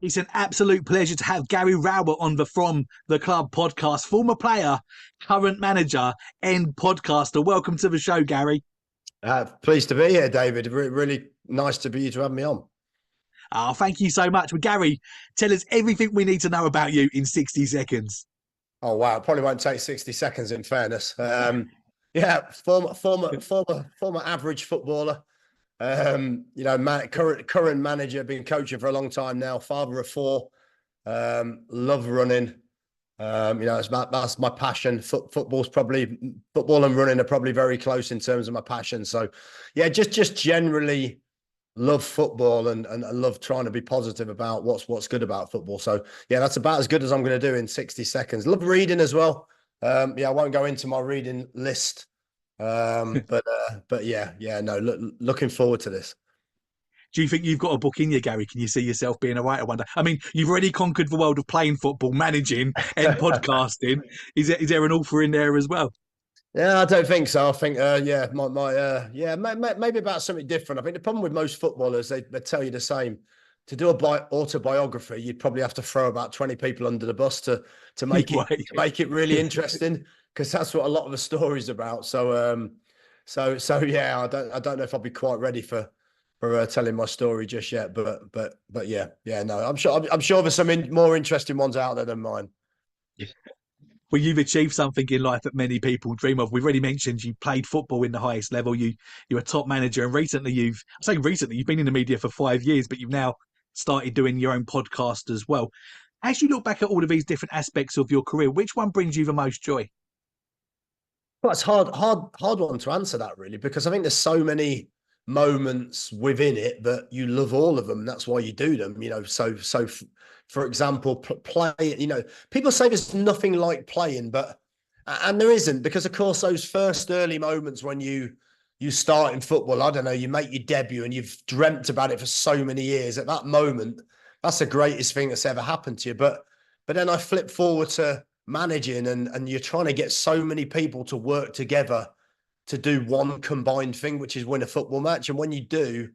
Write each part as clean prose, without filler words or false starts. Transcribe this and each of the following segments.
It's an absolute pleasure to have Gary Rowett on the From the Club podcast, former player, current manager, and podcaster. Welcome to the show, Gary. Pleased to be here, David. Really nice to be you to have me on. Oh, thank you so much. Well, Gary, tell us everything we need to know about you in 60 seconds. Oh wow, it probably won't take 60 seconds in fairness. Yeah, former average footballer. Current manager, been coaching for a long time now, father of four. Love running. That's my passion. Football and running are probably very close in terms of my passion. So yeah, just generally love football and love trying to be positive about what's good about football. So yeah, that's about as good as I'm going to do in 60 seconds. Love reading as well. I won't go into my reading list. But yeah, no, looking forward to this. Do you think you've got a book in you, Gary? Can you see yourself being a writer one day? I mean, you've already conquered the world of playing football, managing, and podcasting. Is there an author in there as well? Yeah, I don't think so. I think, maybe about something different. I think the problem with most footballers, they tell you the same. To do a autobiography, you'd probably have to throw about 20 people under the bus to make it Right. to make it really interesting, because that's what a lot of the story's about. So yeah, I don't know if I'll be quite ready for telling my story just yet, but yeah, no, I'm sure there's some more interesting ones out there than mine. Well, you've achieved something in life that many people dream of. We've already mentioned you played football in the highest level. You're a top manager, and recently you've been in the media for 5 years, but you've now started doing your own podcast as well. As you look back at all of these different aspects of your career, which one brings you the most joy? Well, it's hard one to answer that, really, because I think there's so many moments within it that you love all of them. That's why you do them, for example, play, people say there's nothing like playing, and there isn't, because of course those first early moments when you start in football, I don't know, you make your debut and you've dreamt about it for so many years. At that moment, that's the greatest thing that's ever happened to you. But then I flip forward to managing, and you're trying to get so many people to work together to do one combined thing, which is win a football match. And when you do,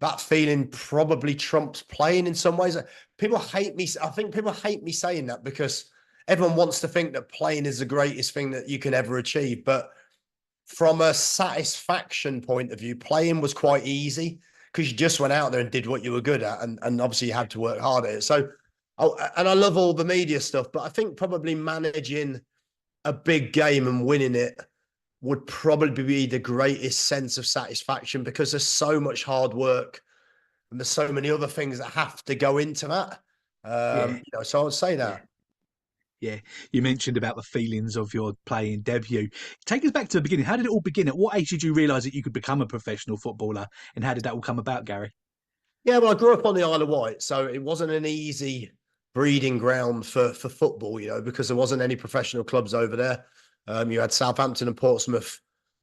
that feeling probably trumps playing in some ways. People hate me. I think people hate me saying that, because everyone wants to think that playing is the greatest thing that you can ever achieve. But from a satisfaction point of view, playing was quite easy, because you just went out there and did what you were good at. And obviously you had to work hard at it. So, and I love all the media stuff, but I think probably managing a big game and winning it would probably be the greatest sense of satisfaction, because there's so much hard work and there's so many other things that have to go into that. So I would say that. Yeah, you mentioned about the feelings of your playing debut. Take us back to the beginning. How did it all begin? At what age did you realise that you could become a professional footballer, and how did that all come about, Gary? Yeah, well, I grew up on the Isle of Wight, so it wasn't an easy breeding ground for football, because there wasn't any professional clubs over there. You had Southampton and Portsmouth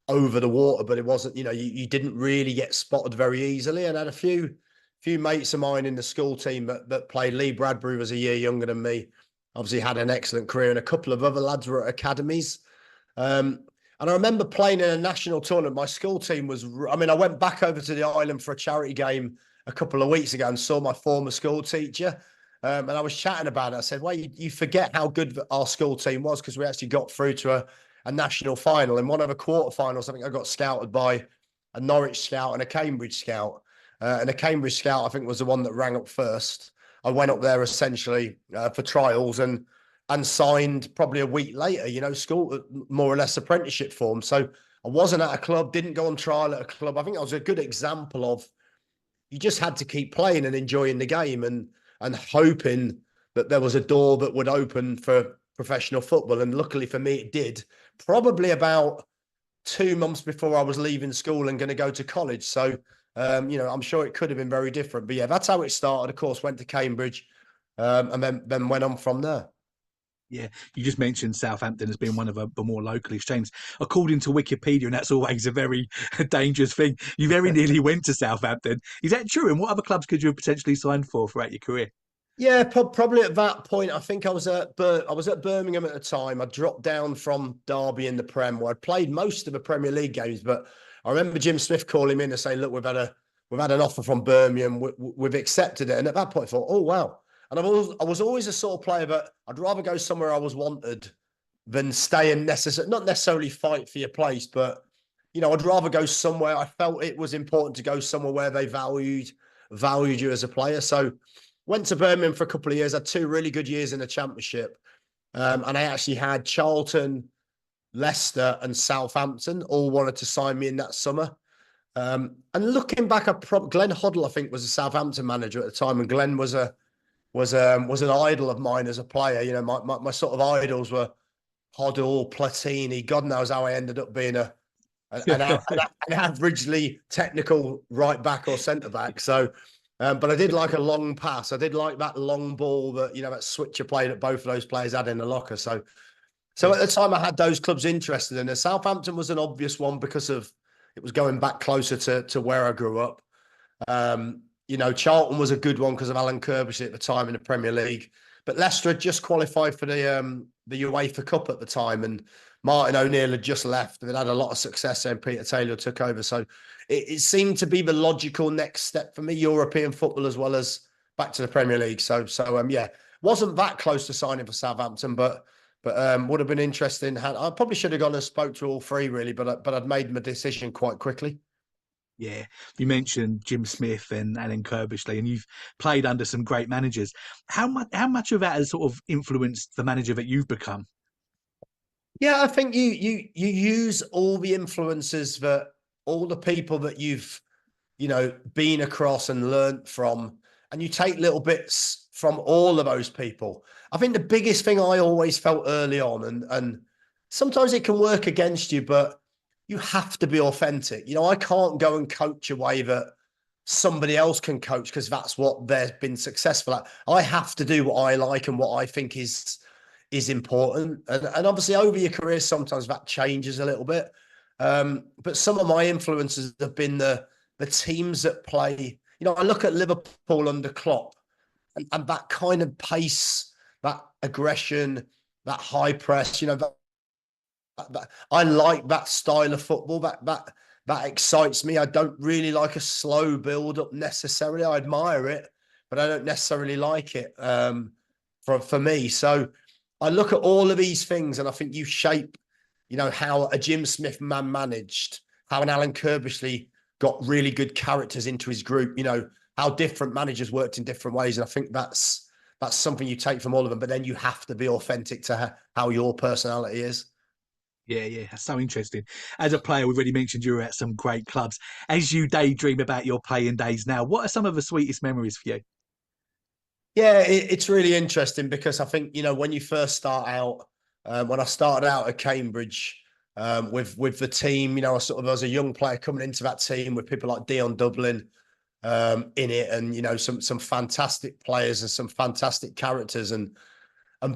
over the water, but it wasn't, you didn't really get spotted very easily. And I had a few mates of mine in the school team that played. Lee Bradbury was a year younger than me, obviously had an excellent career, and a couple of other lads were at academies. And I remember playing in a national tournament. My school team I went back over to the island for a charity game a couple of weeks ago and saw my former school teacher. And I was chatting about it. I said, well, you forget how good our school team was, because we actually got through to a national final. In one of the quarterfinals, I think I got scouted by a Norwich scout and a Cambridge scout. And a Cambridge scout, I think, was the one that rang up first. I went up there essentially for trials and signed probably a week later, school, more or less apprenticeship form. So I wasn't at a club, didn't go on trial at a club. I think I was a good example of, you just had to keep playing and enjoying the game and hoping that there was a door that would open for professional football. And luckily for me, it did. Probably about 2 months before I was leaving school and going to go to college. So, I'm sure it could have been very different. But yeah, that's how it started. Of course, went to Cambridge and then went on from there. Yeah, you just mentioned Southampton as being one of the more local exchanges. According to Wikipedia, and that's always a very dangerous thing, you very nearly went to Southampton. Is that true? And what other clubs could you have potentially signed for throughout your career? Yeah, probably at that point. I think I was at Birmingham at the time. I dropped down from Derby in the Prem, where I'd played most of the Premier League games. But I remember Jim Smith calling me in and saying, "Look, we've had an offer from Birmingham. We've accepted it." And at that point, I thought, "Oh wow!" And I was always a sort of player, but I'd rather go somewhere I was wanted than stay and not necessarily fight for your place, but I'd rather go somewhere. I felt it was important to go somewhere where they valued you as a player. So went to Birmingham for a couple of years, had 2 really good years in the Championship. And I actually had Charlton, Leicester and Southampton all wanted to sign me in that summer. And looking back, Glenn Hoddle, I think, was a Southampton manager at the time, and Glenn was an idol of mine as a player. My sort of idols were Hoddle, Platini. God knows how I ended up being an averagely technical right back or centre back. So, but I did like a long pass. I did like that long ball that switcher play that both of those players had in the locker. So at the time I had those clubs interested in it. Southampton was an obvious one because it was going back closer to where I grew up. Charlton was a good one because of Alan Kirbishley at the time in the Premier League. But Leicester had just qualified for the UEFA Cup at the time, and Martin O'Neill had just left. They'd had a lot of success there, and Peter Taylor took over. So it seemed to be the logical next step for me, European football as well as back to the Premier League. So wasn't that close to signing for Southampton, but would have been interesting. I probably should have gone and spoke to all 3 really, but I'd made my decision quite quickly. Yeah, you mentioned Jim Smith and Alan Kirbishley, and you've played under some great managers. How much of that has sort of influenced the manager that you've become? Yeah, I think you use all the influences that all the people that you've been across and learnt from, and you take little bits from all of those people. I think the biggest thing I always felt early on, and sometimes it can work against you, but you have to be authentic. I can't go and coach a way that somebody else can coach because that's what they've been successful at. I have to do what I like and what I think is important. And obviously over your career, sometimes that changes a little bit. But some of my influences have been the teams that play. I look at Liverpool under Klopp and that kind of pace, that aggression, that high press, I like that style of football. That excites me. I don't really like a slow build up necessarily. I admire it, but I don't necessarily like it for me. So I look at all of these things, and I think you shape, how a Jim Smith man managed, how an Alan Kirbishley got really good characters into his group. How different managers worked in different ways, and I think that's something you take from all of them. But then you have to be authentic to how your personality is. Yeah, that's so interesting. As a player, we've already mentioned you were at some great clubs. As you daydream about your playing days now, what are some of the sweetest memories for you? Yeah, it's really interesting because I think, when you first start out, when I started out at Cambridge with the team, I was a young player coming into that team with people like Dion Dublin in it, and, some fantastic players and some fantastic characters. And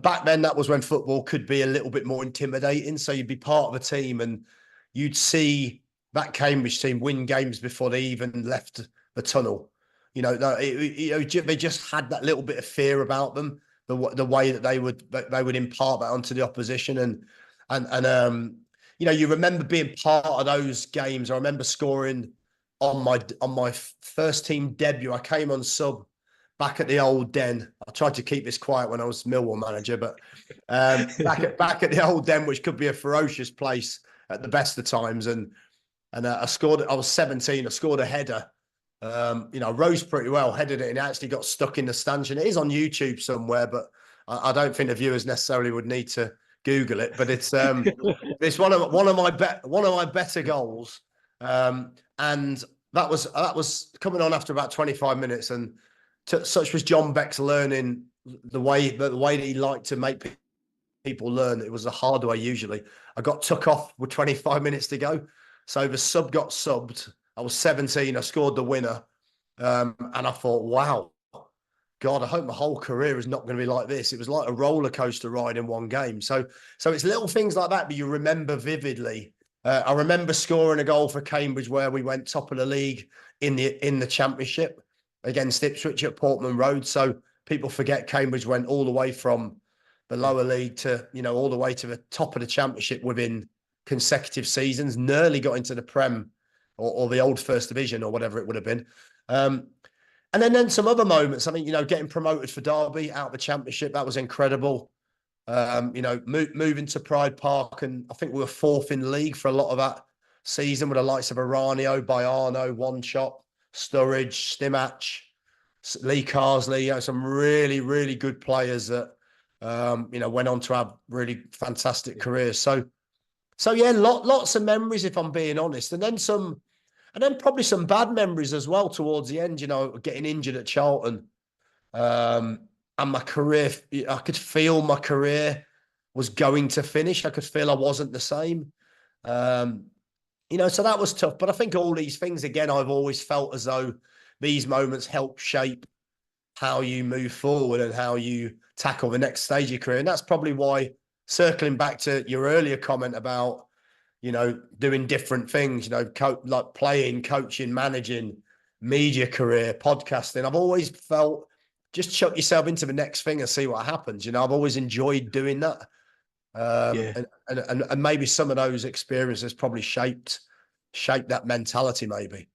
back then, that was when football could be a little bit more intimidating. So you'd be part of a team and you'd see that Cambridge team win games before they even left the tunnel. They just had that little bit of fear about them, the way that they would impart that onto the opposition. And you remember being part of those games. I remember scoring on my first team debut. I came on sub back at the old Den. I tried to keep this quiet when I was Millwall manager, but back at the old Den, which could be a ferocious place at the best of times. And I scored. I was 17. I scored a header. Rose pretty well, headed it, and actually got stuck in the stanchion. It is on YouTube somewhere, but I don't think the viewers necessarily would need to Google it. But it's one of my better goals, and that was coming on after about 25 minutes, and such was John Beck's learning, the way that he liked to make people learn. It was the hard way usually. I got took off with 25 minutes to go, so the sub got subbed. I was 17. I scored the winner, and I thought, wow, God, I hope my whole career is not going to be like this. It was like a roller coaster ride in one game. So it's little things like that, but you remember vividly. I remember scoring a goal for Cambridge where we went top of the league in the Championship against Ipswich at Portman Road. So people forget Cambridge went all the way from the lower league to, all the way to the top of the Championship within consecutive seasons, nearly got into the Prem or the old First Division or whatever it would have been. And then some other moments. I mean, getting promoted for Derby out of the Championship, that was incredible. Moving to Pride Park, and I think we were fourth in league for a lot of that season with the likes of Aranio, Baiano, One Shot, Sturridge, Stimach, Lee Carsley, some really, really good players that, went on to have really fantastic careers. So yeah, lots of memories, if I'm being honest. And then probably some bad memories as well towards the end, getting injured at Charlton. And my career, I could feel my career was going to finish. I could feel I wasn't the same. So that was tough. But I think all these things, again, I've always felt as though these moments help shape how you move forward and how you tackle the next stage of your career. And that's probably why, circling back to your earlier comment about, doing different things, like playing, coaching, managing, media career, podcasting, I've always felt just chuck yourself into the next thing and see what happens. I've always enjoyed doing that. Yeah. And maybe some of those experiences probably shaped that mentality, maybe.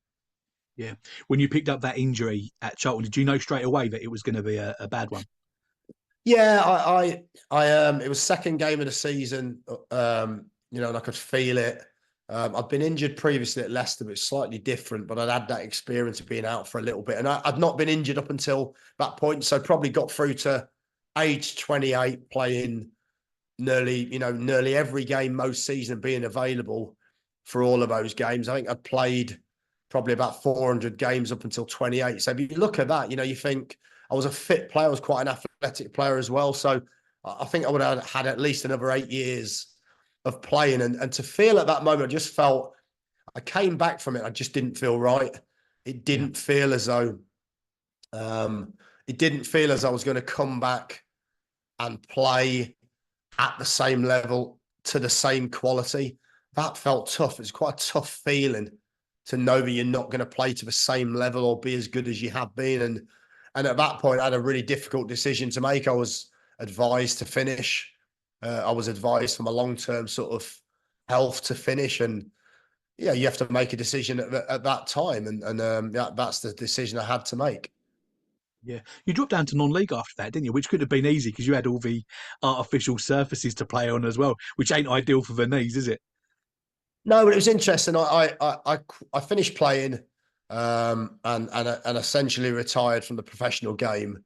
Yeah. When you picked up that injury at Charlton, did you know straight away that it was going to be a bad one? Yeah, it was second game of the season, and I could feel it. I'd been injured previously at Leicester, but it's slightly different, but I'd had that experience of being out for a little bit. And I'd not been injured up until that point. So probably got through to age 28, playing nearly every game most season, being available for all of those games. I think I'd played probably about 400 games up until 28. So if you look at that, you think I was a fit player. I was quite an athletic player as well. So I think I would have had at least another 8 years of playing. And to feel at that moment, I just felt, I came back from it. I just didn't feel right. It didn't feel as though, I was going to come back and play at the same level to the same quality. That felt tough. It's quite a tough feeling to know that you're not going to play to the same level or be as good as you have been. And at that point, I had a really difficult decision to make. I was advised to finish. I was advised for my long-term sort of health to finish. And yeah, you have to make a decision at that time. And that's the decision I had to make. Yeah. You dropped down to non-league after that, didn't you? Which could have been easy because you had all the artificial surfaces to play on as well, which ain't ideal for the knees, is it? No, but it was interesting. I finished playing, and essentially retired from the professional game.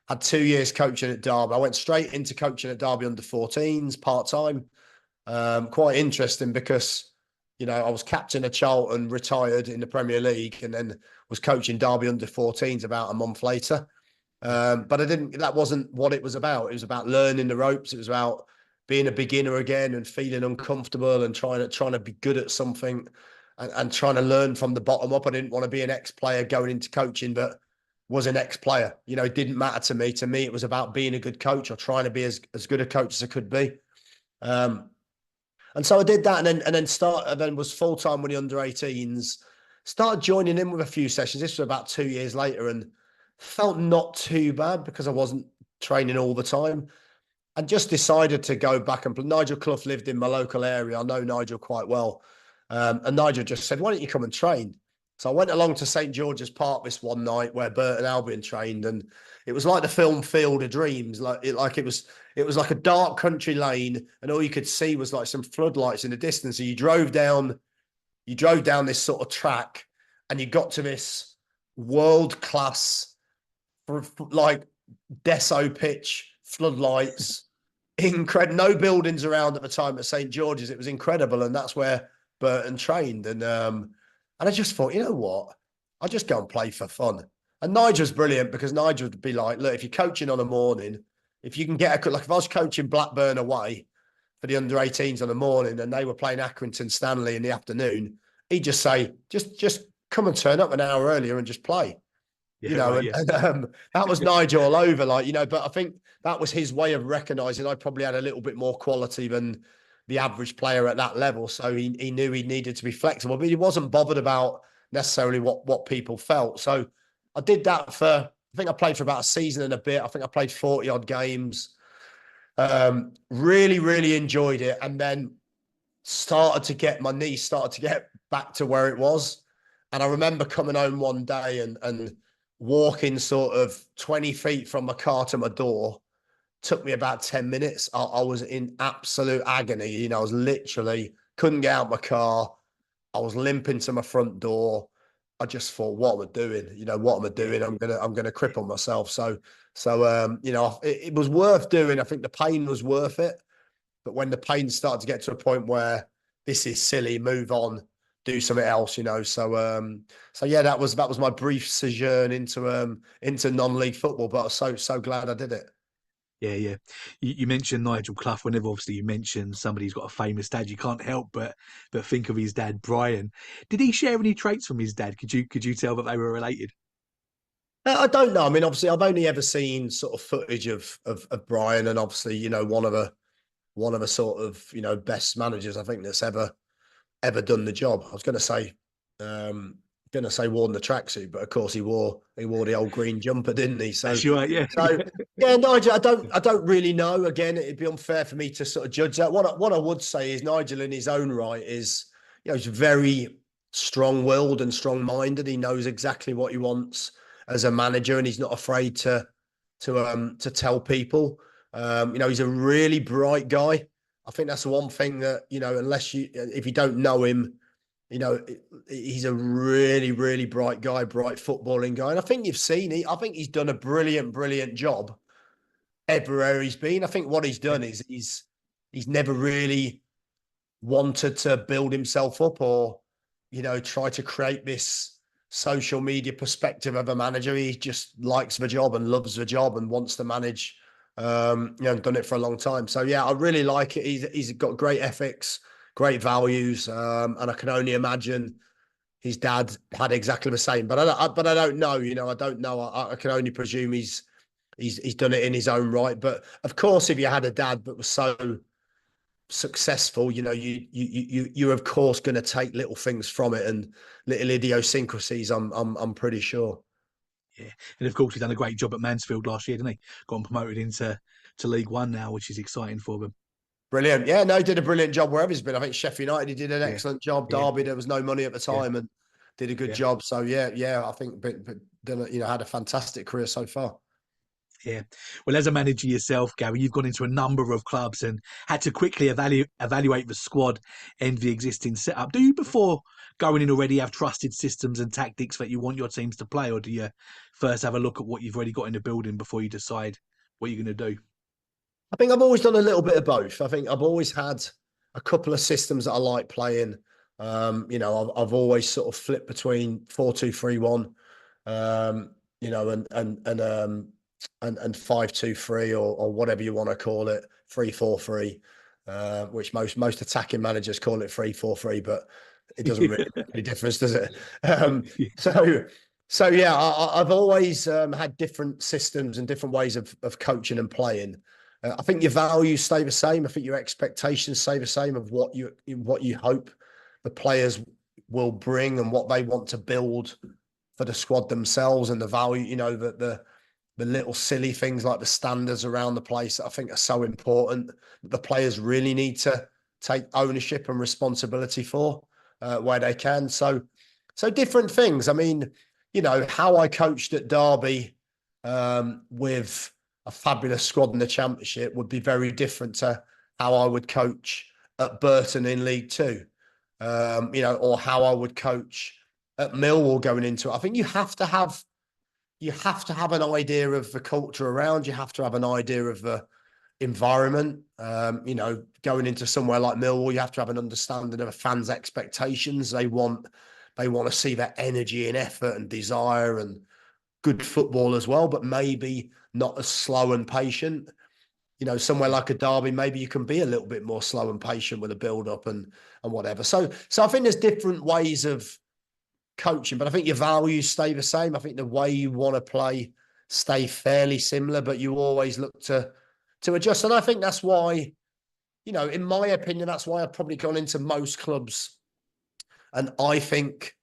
Had 2 years coaching at Derby. I went straight into coaching at Derby under 14s part time. Quite interesting because I was captain of Charlton, retired in the Premier League, and then was coaching Derby under 14s about a month later. But that wasn't what it was about. It was about learning the ropes. It was about being a beginner again and feeling uncomfortable and trying to be good at something and trying to learn from the bottom up. I didn't want to be an ex-player going into coaching, but was an ex-player. It didn't matter to me. To me, it was about being a good coach or trying to be as good a coach as I could be. And so I did that, and then was full-time with the under-18s. Started joining in with a few sessions. This was about 2 years later, and felt not too bad because I wasn't training all the time. And just decided to go back and play. Nigel Clough lived in my local area. I know Nigel quite well. And Nigel just said, why don't you come and train? So I went along to St. George's Park this one night where Burton Albion trained. And it was like the film Field of Dreams. It was like a dark country lane. And all you could see was like some floodlights in the distance. So you drove down this sort of track and you got to this world-class, like Deso pitch, floodlights, incredible. No buildings around at the time at St. George's. It was incredible, and that's where Burton trained. And I just thought, you know what? I'll just go and play for fun. And Nigel's brilliant because Nigel would be like, look, if you're coaching on a morning, if you can get like if I was coaching Blackburn away for the under-18s on the morning and they were playing Accrington Stanley in the afternoon, he'd just say, just come and turn up an hour earlier and just play. Yeah, right, yeah. That was Nigel all over, but I think that was his way of recognizing I probably had a little bit more quality than the average player at that level. So he knew he needed to be flexible, but he wasn't bothered about necessarily what people felt. So I did that I think I played for about a season and a bit. I think I played 40 odd games. Really, really enjoyed it. And then my knee started to get back to where it was. And I remember coming home one day and walking sort of 20 feet from my car to my door took me about 10 minutes. I was in absolute agony. You know, I was literally couldn't get out my car. I was limping to my front door. I just thought, what am I doing? You know, what am I doing? I'm gonna cripple myself. So you know, it was worth doing. I think the pain was worth it. But when the pain started to get to a point where this is silly, move on, do something else, you know. So yeah, that was my brief sojourn into non-league football. But I was so glad I did it. Yeah, yeah. You mentioned Nigel Clough. Whenever obviously you mention somebody who's got a famous dad, you can't help but think of his dad, Brian. Did he share any traits from his dad? Could you tell that they were related? I don't know. I mean, obviously, I've only ever seen sort of footage of Brian, and obviously, you know, one of the sort of, you know, best managers I think that's ever done the job. I was going to say worn the tracksuit, but of course he wore the old green jumper, didn't he? That's right. Yeah, So yeah, Nigel, I don't really know. Again, it'd be unfair for me to sort of judge that. What I would say is Nigel, in his own right, is, you know, he's very strong-willed and strong-minded. He knows exactly what he wants as a manager, and he's not afraid to tell people. You know, he's a really bright guy. I think that's the one thing that, you know, if you don't know him, you know, he's a really, really bright guy, bright footballing guy. And I think you've seen, I think he's done a brilliant job everywhere he's been. I think what he's done is he's never really wanted to build himself up or, you know, try to create this social media perspective of a manager. He just likes the job and loves the job and wants to manage. You know, done it for a long time. So yeah, I really like it. He's got great ethics, great values, and I can only imagine his dad had exactly the same. But I don't know. You know, I don't know. I can only presume he's done it in his own right. But of course, if you had a dad that was so successful, you know, you're of course going to take little things from it and little idiosyncrasies. I'm pretty sure. yeah. And of course, he's done a great job at Mansfield last year, didn't he? Got him promoted into League One now, which is exciting for them. Brilliant. Yeah, no, he did a brilliant job wherever he's been. I think Sheffield United, he did an Yeah, excellent job. yeah, Derby, there was no money at the yeah, time and did a good yeah. job. So yeah, I think but done, you know, had a fantastic career so far. Yeah. Well, as a manager yourself, Gary, you've gone into a number of clubs and had to quickly evaluate the squad and the existing setup. Do you, before going in, already have trusted systems and tactics that you want your teams to play, or do you first have a look at what you've already got in the building before you decide what you're going to do? I think I've always done a little bit of both. I think I've always had a couple of systems that I like playing. You know, I've always sort of flipped between 4-2-3-1, you know, and 5-2-3 or whatever you want to call it, 3-4-3, which most attacking managers call it 3-4-3, but it doesn't really make any difference, does it? So so yeah, I've always had different systems and different ways of coaching and playing. I think your values stay the same. I think your expectations stay the same of what you hope the players will bring and what they want to build for the squad themselves, and the value, you know, the little silly things like the standards around the place that I think are so important that the players really need to take ownership and responsibility for where they can. So different things. I mean, you know, how I coached at Derby with a fabulous squad in the Championship would be very different to how I would coach at Burton in League Two, you know, or how I would coach at Millwall going into it. I think you have to have an idea of the culture around. You have to have an idea of the environment. You know, going into somewhere like Millwall, you have to have an understanding of a fan's expectations. They want to see that energy and effort and desire and good football as well, but maybe not as slow and patient. You know, somewhere like a Derby, maybe you can be a little bit more slow and patient with a build up and whatever. So I think there's different ways of coaching, but I think your values stay the same. I think the way you want to play stay fairly similar, but you always look to adjust. And I think that's why, you know, in my opinion, that's why I've probably gone into most clubs and I think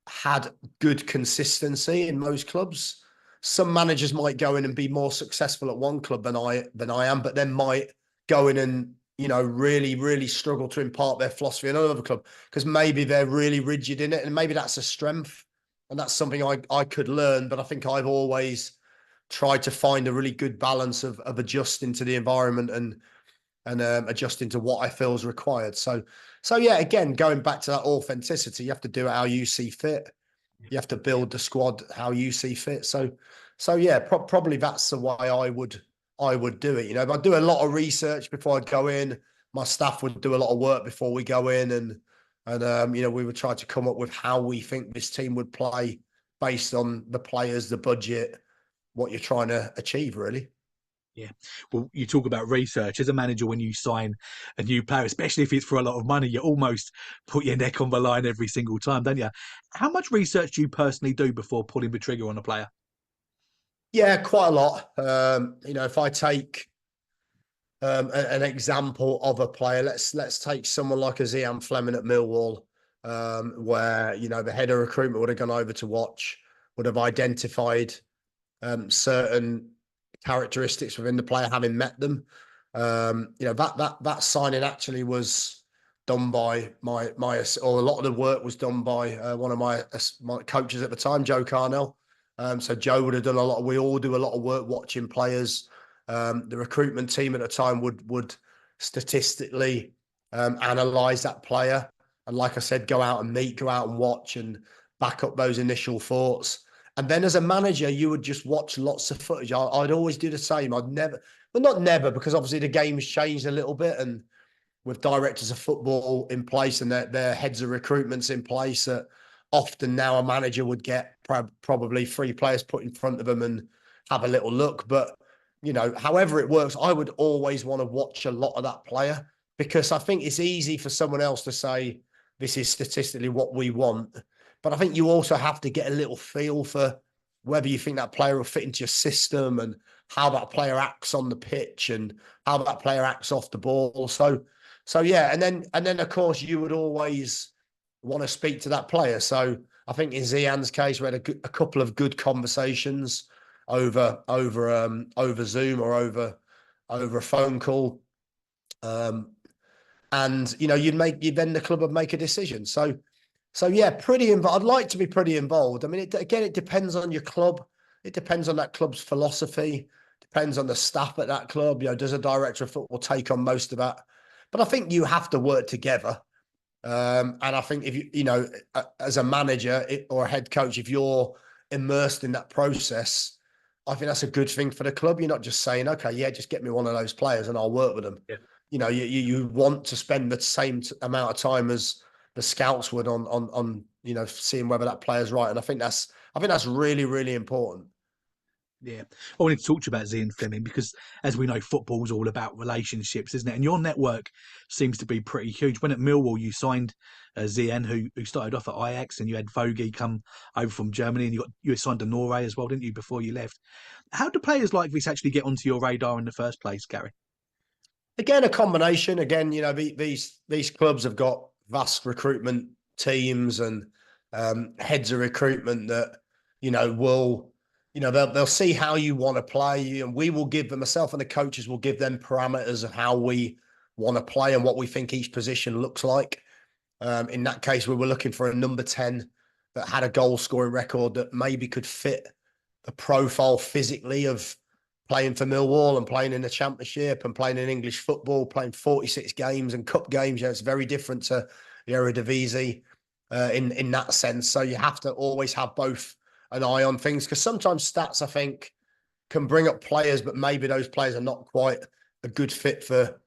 had good consistency in most clubs. Some managers might go in and be more successful at one club than I am, but then might go in and, you know, really struggle to impart their philosophy in another club because maybe they're really rigid in it, and maybe that's a strength. and that's something I could learn. But I think I've always tried to find a really good balance of adjusting to the environment and adjusting to what I feel is required. So yeah, again, going back to that authenticity, you have to do it how you see fit. You have to build the squad how you see fit. So yeah, probably that's the way I would do it. You know, but I do a lot of research before I go in. My staff would do a lot of work before we go in, and you know, we would try to come up with how we think this team would play based on the players, the budget, what you're trying to achieve, really. Yeah. Well, you talk about research as a manager when you sign a new player, especially if it's for a lot of money, you almost put your neck on the line every single time, don't you? How much research do you personally do before pulling the trigger on a player? Yeah, quite a lot. You know, if I take an example of a player, let's take someone like a Zian Flemming at Millwall, where, you know, the head of recruitment would have gone over to watch, would have identified certain characteristics within the player, having met them. You know, that signing actually was done by or a lot of the work was done by one of my coaches at the time, Joe Carnell. So Joe would have done a lot. We all do a lot of work watching players. The recruitment team at the time would statistically analyze that player, and like I said, go out and meet, go out and watch, and back up those initial thoughts. And then as a manager, you would just watch lots of footage. I'd always do the same. I'd never, well, not never, because obviously the game's changed a little bit, and with directors of football in place and their heads of recruitments in place, that often now a manager would get probably 3 players put in front of them and have a little look. But, you know, however it works, I would always want to watch a lot of that player, because I think it's easy for someone else to say, this is statistically what we want. But I think you also have to get a little feel for whether you think that player will fit into your system, and how that player acts on the pitch, and how that player acts off the ball. So yeah, and then of course you would always want to speak to that player. So I think in Zian's case, we had a couple of good conversations over Zoom or over a phone call, and you know, then the club would make a decision. So yeah, pretty involved. I'd like to be pretty involved. I mean, it depends on your club. It depends on that club's philosophy. Depends on the staff at that club. You know, does a director of football take on most of that? But I think you have to work together. And I think if you know, as a manager or a head coach, if you're immersed in that process, I think that's a good thing for the club. You're not just saying, okay, yeah, just get me one of those players and I'll work with them. Yeah. You know, you want to spend the same amount of time as the scouts would on you know, seeing whether that player's right. And I think that's really, really important. Yeah. I wanted to talk to you about Zian Flemming because, as we know, football's all about relationships, isn't it? And your network seems to be pretty huge. When at Millwall, you signed Zian, who started off at Ajax, and you had Vogie come over from Germany, and you signed to Norway as well, didn't you, before you left? How do players like this actually get onto your radar in the first place, Gary? Again, a combination. Again, you know, these clubs have got vast recruitment teams and heads of recruitment that, you know, will, you know, they'll see how you want to play, and we will give them, myself and the coaches will give them parameters of how we want to play and what we think each position looks like. In that case, we were looking for a number 10 that had a goal scoring record that maybe could fit the profile physically of playing for Millwall and playing in the Championship and playing in English football, playing 46 games and cup games. You know, it's very different to the Eredivisie in that sense. So you have to always have both an eye on things, because sometimes stats, I think, can bring up players, but maybe those players are not quite a good fit for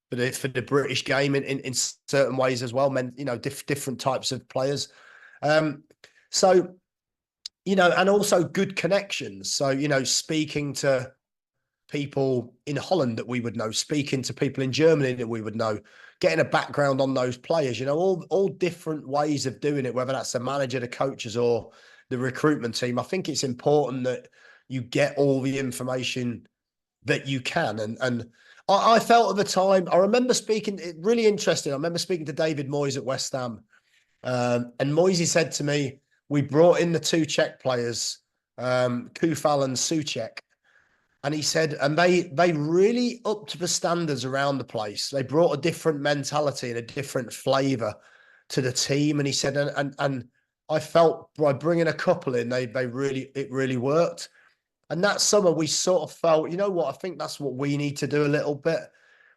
the British game in certain ways as well. You know, different types of players. So, you know, and also good connections. So, you know, speaking to people in Holland that we would know, speaking to people in Germany that we would know, getting a background on those players, you know, all different ways of doing it, whether that's the manager, the coaches, or the recruitment team. I think it's important that you get all the information that you can. And I felt at the time, I remember speaking, really interesting. I remember speaking to David Moyes at West Ham. And Moyes said to me, we brought in the 2 Czech players, Kufal and Souček. And he said, and they really upped the standards around the place. They brought a different mentality and a different flavour to the team. And he said, and I felt by bringing a couple in, it really worked. And that summer we sort of felt, you know what, I think that's what we need to do a little bit.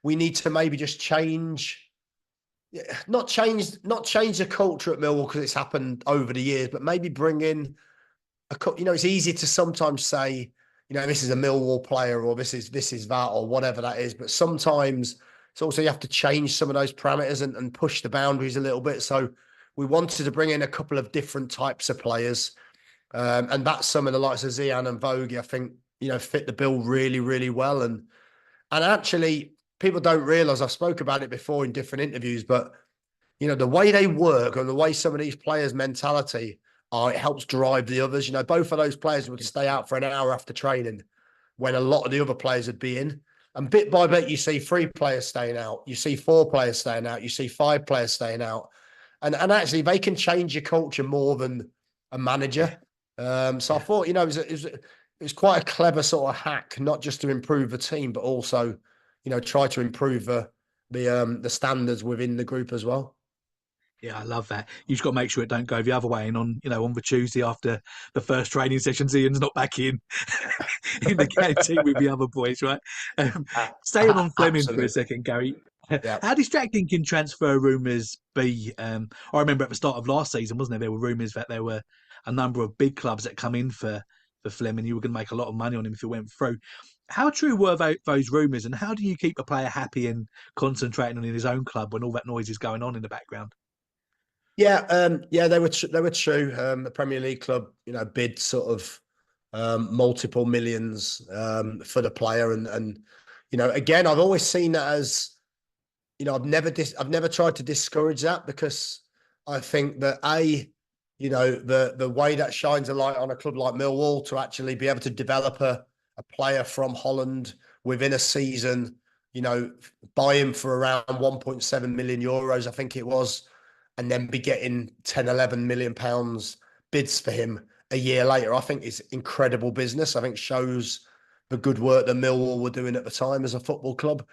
We need to maybe just change, not change the culture at Millwall because it's happened over the years, but maybe bring in it's easy to sometimes say, this is a Millwall player or this is that or whatever that is. But sometimes it's also you have to change some of those parameters and push the boundaries a little bit. So we wanted to bring in a couple of different types of players. And that's some of the likes of Zian and Vogie, I think, fit the bill really, really well. And actually, people don't realise, I've spoke about it before in different interviews, but, the way they work and the way some of these players' mentality it helps drive the others. Both of those players would stay out for an hour after training when a lot of the other players would be in. And bit by bit, you see 3 players staying out. You see 4 players staying out. You see 5 players staying out. And actually, they can change your culture more than a manager. So I thought, it was quite a clever sort of hack, not just to improve the team, but also, try to improve the standards within the group as well. Yeah, I love that. You've got to make sure it don't go the other way. And on the Tuesday after the first training session, Ian's not back in the canteen with the other boys, right? Staying on Fleming for a second, Gary. Yeah. How distracting can transfer rumours be? I remember at the start of last season, wasn't there? There were rumours that there were a number of big clubs that come in for Fleming. You were going to make a lot of money on him if it went through. How true were those rumours, and how do you keep a player happy and concentrating on his own club when all that noise is going on in the background? Yeah, they were true. The Premier League club, bid sort of multiple millions for the player, and again, I've always seen that as, I've never tried to discourage that because I think that the way that shines a light on a club like Millwall to actually be able to develop a player from Holland within a season, buy him for around 1.7 million euros, I think it was, and then be getting 10, 11 million pounds bids for him a year later, I think is incredible business. I think shows the good work that Millwall were doing at the time as a football club.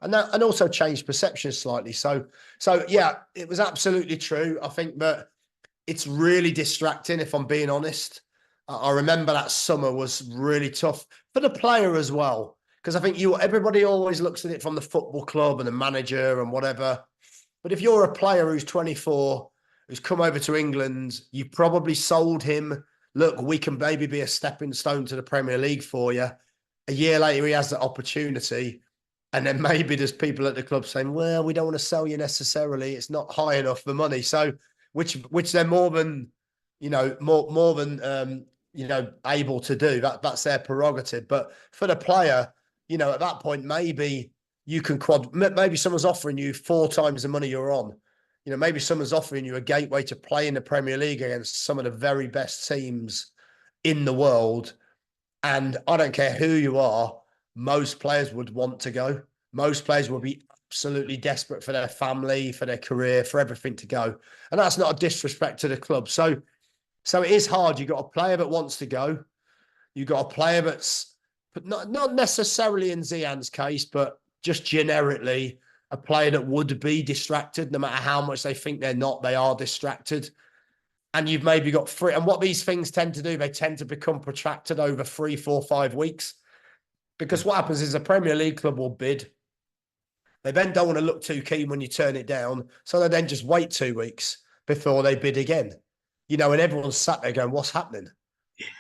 And also changed perceptions slightly. So yeah, it was absolutely true. I think that it's really distracting, if I'm being honest. I remember that summer was really tough for the player as well. Because I think everybody always looks at it from the football club and the manager and whatever. But if you're a player who's 24, who's come over to England, you probably sold him, look, we can maybe be a stepping stone to the Premier League for you. A year later, he has that opportunity. And then maybe there's people at the club saying, well, we don't want to sell you necessarily. It's not high enough for money. So, which they're more than, more than, able to do. That's their prerogative. But for the player, at that point, maybe you can maybe someone's offering you 4 times the money you're on. Maybe someone's offering you a gateway to play in the Premier League against some of the very best teams in the world. And I don't care who you are, most players would want to go. Most players will be absolutely desperate for their family, for their career, for everything to go. And that's not a disrespect to the club. So it is hard. You've got a player that wants to go. You've got a player that's not necessarily in Zian's case, but just generically a player that would be distracted, no matter how much they think they're not, they are distracted. And you've maybe got 3. And what these things tend to do, they tend to become protracted over 3, 4, 5 weeks. Because what happens is a Premier League club will bid. They then don't want to look too keen when you turn it down. So they then just wait 2 weeks before they bid again. And everyone's sat there going, what's happening?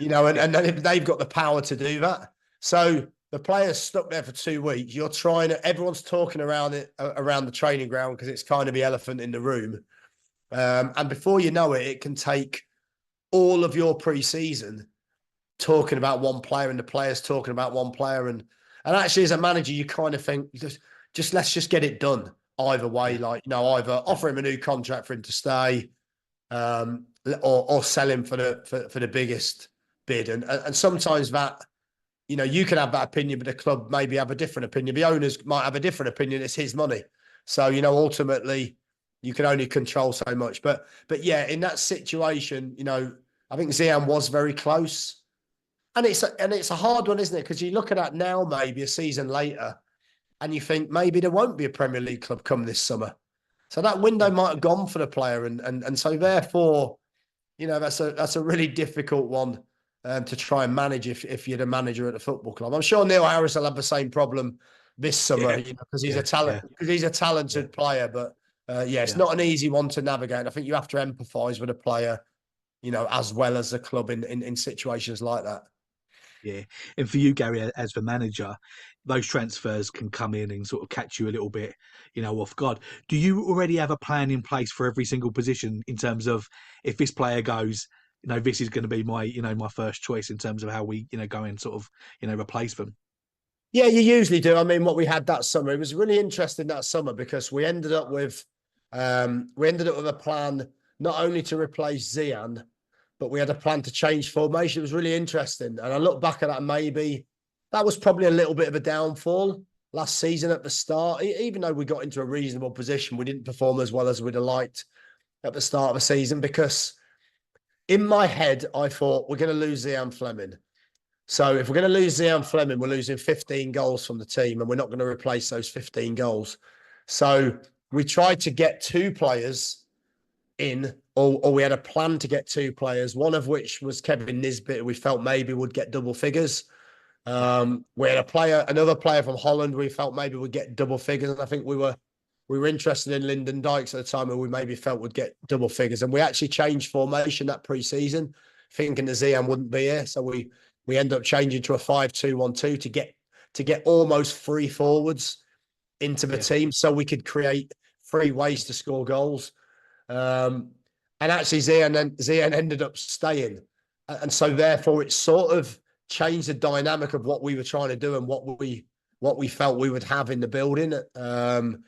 And they've got the power to do that. So the player's stuck there for 2 weeks. Everyone's talking around the training ground because it's kind of the elephant in the room. And before you know it, it can take all of your pre-season talking about one player and the players talking about one player. And actually, as a manager, you kind of think, just let's just get it done either way. Like, either offer him a new contract for him to stay or sell him for the biggest bid. And sometimes that, you can have that opinion, but the club maybe have a different opinion. The owners might have a different opinion. It's his money. So, ultimately, you can only control so much. But yeah, in that situation, I think Zian was very close. And it's a hard one, isn't it? Because you look at that now, maybe a season later, and you think maybe there won't be a Premier League club come this summer. So that window might have gone for the player. And so therefore, that's a really difficult one to try and manage if you're the manager at a football club. I'm sure Neil Harris will have the same problem this summer, Yeah, because he's yeah, a talent, yeah, because he's a yeah, talented player. But yeah, it's yeah. not an easy one to navigate. I think you have to empathise with a player, as well as the club in situations like that. Yeah. And for you, Gary, as the manager, those transfers can come in and sort of catch you a little bit, off guard. Do you already have a plan in place for every single position in terms of if this player goes, this is going to be my first choice in terms of how we, go and sort of, replace them? Yeah, you usually do. I mean, what we had that summer, it was really interesting that summer because we ended up with a plan not only to replace Zian, but we had a plan to change formation. It was really interesting. And I look back at that, maybe that was probably a little bit of a downfall last season at the start. Even though we got into a reasonable position, we didn't perform as well as we'd have liked at the start of the season because in my head, I thought we're going to lose Zian Flemming. So if we're going to lose Zian Flemming, we're losing 15 goals from the team and we're not going to replace those 15 goals. So we tried to get two players in, or we had a plan to get two players, one of which was Kevin Nisbet, we felt maybe would get double figures. We had another player from Holland, we felt maybe would get double figures. And I think we were interested in Lyndon Dykes at the time, and we maybe felt would get double figures. And we actually changed formation that pre-season, thinking the Zian wouldn't be here. So we ended up changing to a 5-2-1-2 to get almost three forwards into the Yeah. team, so we could create three ways to score goals. And actually, Zian ended up staying, and so therefore it sort of changed the dynamic of what we were trying to do and what we felt we would have in the building. And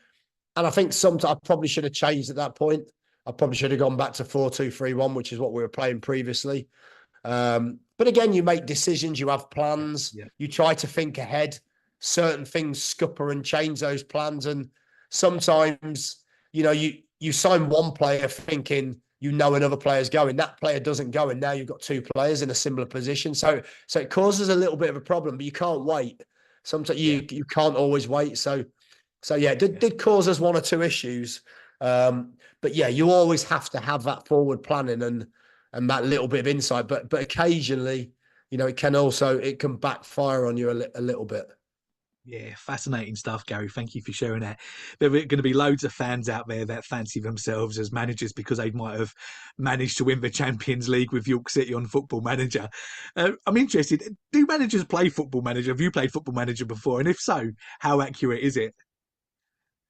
I think sometimes I probably should have changed at that point. I probably should have gone back to 4-2-3-1, which is what we were playing previously. But again, you make decisions, you have plans, Yeah. you try to think ahead. Certain things scupper and change those plans, and sometimes you sign one player thinking another player's going. That player doesn't go, and now you've got two players in a similar position. So it causes a little bit of a problem, but you can't wait. Sometimes Yeah. you can't always wait. So yeah, it did cause us one or two issues. But yeah, you always have to have that forward planning and that little bit of insight. But occasionally, it can backfire on you a little bit. Yeah, fascinating stuff, Gary. Thank you for sharing that. There are going to be loads of fans out there that fancy themselves as managers because they might have managed to win the Champions League with York City on Football Manager. I'm interested. Do managers play Football Manager? Have you played Football Manager before? And if so, how accurate is it?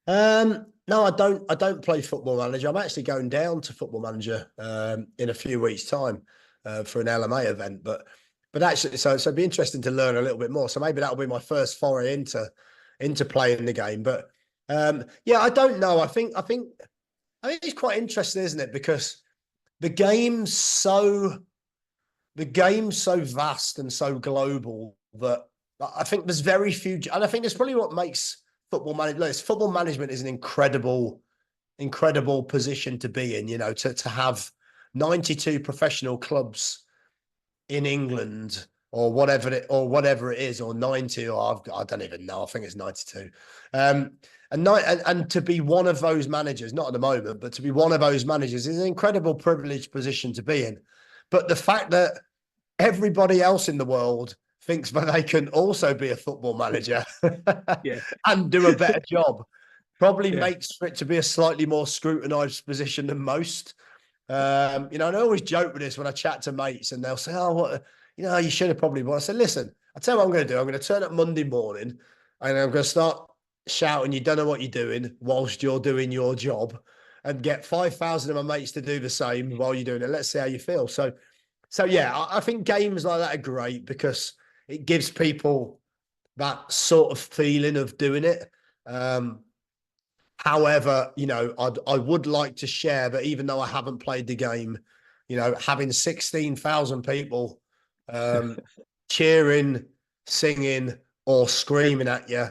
No, I don't. I don't play Football Manager. I'm actually going down to Football Manager in a few weeks' time for an LMA event. But actually, so it'd be interesting to learn a little bit more. So maybe that'll be my first foray into playing the game. But yeah, I don't know. I think it's quite interesting, isn't it? Because the game's so vast and so global that I think there's very few, and I think that's probably what makes football management. Football management is an incredible position to be in. To have 92 professional clubs in England or whatever it is, or 90, or I don't even know. I think it's 92. And to be one of those managers, not at the moment, but to be one of those managers is an incredible privileged position to be in. But the fact that everybody else in the world thinks that they can also be a football manager Yeah, and do a better job probably yeah, makes for it to be a slightly more scrutinized position than most. And I always joke with this when I chat to mates and they'll say, oh, what, you should have probably won. I said, listen, I'll tell you what I'm going to do. I'm going to turn up Monday morning and I'm going to start shouting, you don't know what you're doing whilst you're doing your job, and get 5,000 of my mates to do the same while you're doing it. Let's see how you feel. So yeah, I think games like that are great because it gives people that sort of feeling of doing it. However, I would like to share that even though I haven't played the game, having 16,000 people cheering, singing, or screaming at you,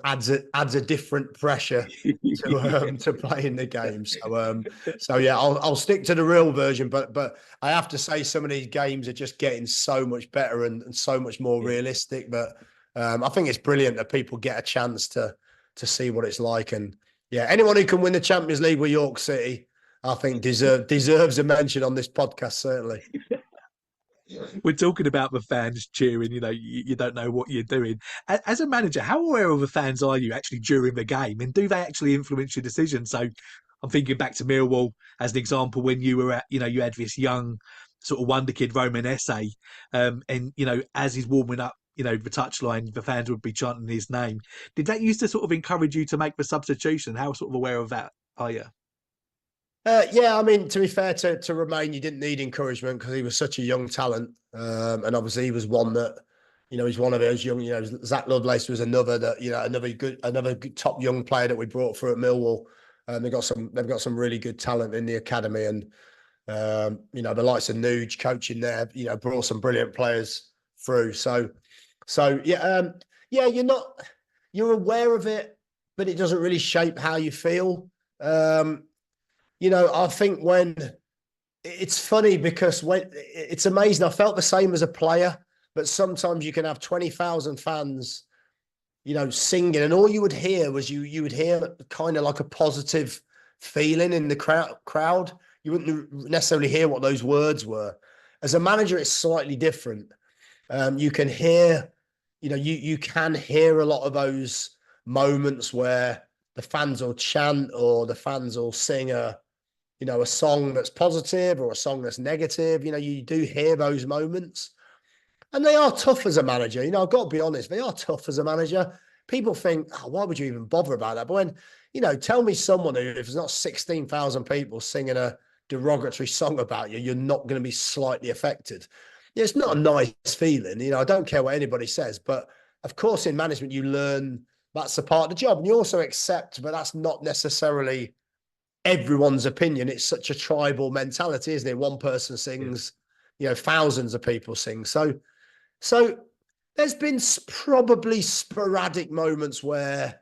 adds a different pressure to playing the game. So yeah, I'll stick to the real version, but I have to say some of these games are just getting so much better and so much more yeah, realistic. But I think it's brilliant that people get a chance to see what it's like. And yeah, anyone who can win the Champions League with York City, I think deserves a mention on this podcast, certainly. We're talking about the fans cheering. You don't know what you're doing. As a manager, how aware of the fans are you actually during the game, and do they actually influence your decision? So, I'm thinking back to Millwall as an example when you were you had this young sort of wonder kid Roman Essay, and as he's warming up, the touchline, the fans would be chanting his name. Did that used to sort of encourage you to make the substitution? How sort of aware of that are you? Yeah, I mean, to be fair to Romain, you didn't need encouragement because he was such a young talent, and obviously he was one that, he's one of those young. Zach Lovelace was another that, another good top young player that we brought through at Millwall. They've got some really good talent in the academy, and the likes of Nuge coaching there, brought some brilliant players through. So yeah, you're aware of it, but it doesn't really shape how you feel. I think when it's funny because when it's amazing, I felt the same as a player, but sometimes you can have 20,000 fans, singing, and all you would hear was you would hear kind of like a positive feeling in the crowd. You wouldn't necessarily hear what those words were. As a manager, it's slightly different. You can hear, you can hear a lot of those moments where the fans will chant or the fans will sing a song that's positive or a song that's negative. You do hear those moments, and they are tough as a manager. I've got to be honest, they are tough as a manager. People think, oh, why would you even bother about that? But when, tell me someone who, if there's not 16,000 people singing a derogatory song about you, you're not going to be slightly affected. Yeah, it's not a nice feeling. I don't care what anybody says, but of course, in management, you learn that's a part of the job, and you also accept, but that's not necessarily everyone's opinion. It's such a tribal mentality, isn't it? One person sings, thousands of people sing. So there's been probably sporadic moments where,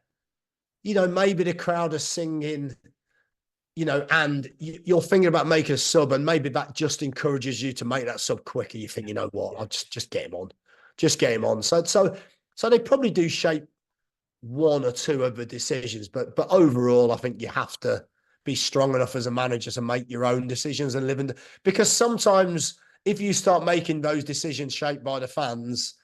maybe the crowd are singing, and you're thinking about making a sub, and maybe that just encourages you to make that sub quicker. You think, what, I'll just get him on, So they probably do shape one or two of the decisions, but overall, I think you have to be strong enough as a manager to make your own decisions and live in because sometimes if you start making those decisions shaped by the fans,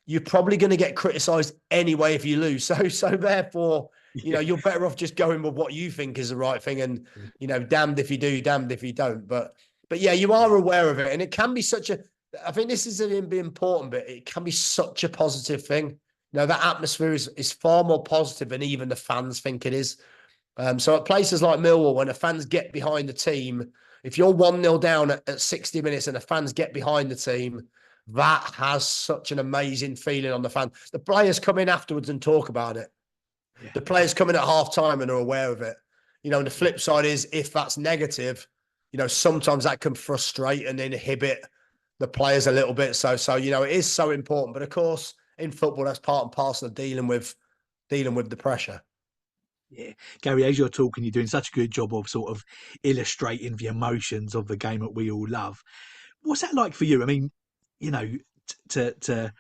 you're probably going to get criticized anyway if you lose. So therefore, you're better off just going with what you think is the right thing, and damned if you do, damned if you don't. But yeah, you are aware of it, and it can be such a. I think this is an important bit. It can be such a positive thing. That atmosphere is far more positive than even the fans think it is. So at places like Millwall, when the fans get behind the team, if you're 1-0 down at 60 minutes and the fans get behind the team, that has such an amazing feeling on the fan. The players come in afterwards and talk about it. Yeah. The players come in at half time and are aware of it. And the flip side is if that's negative, sometimes that can frustrate and inhibit the players a little bit. So it is so important. But of course, in football, that's part and parcel of dealing with the pressure. Yeah, Gary, as you're talking, you're doing such a good job of sort of illustrating the emotions of the game that we all love. What's that like for you? I mean, to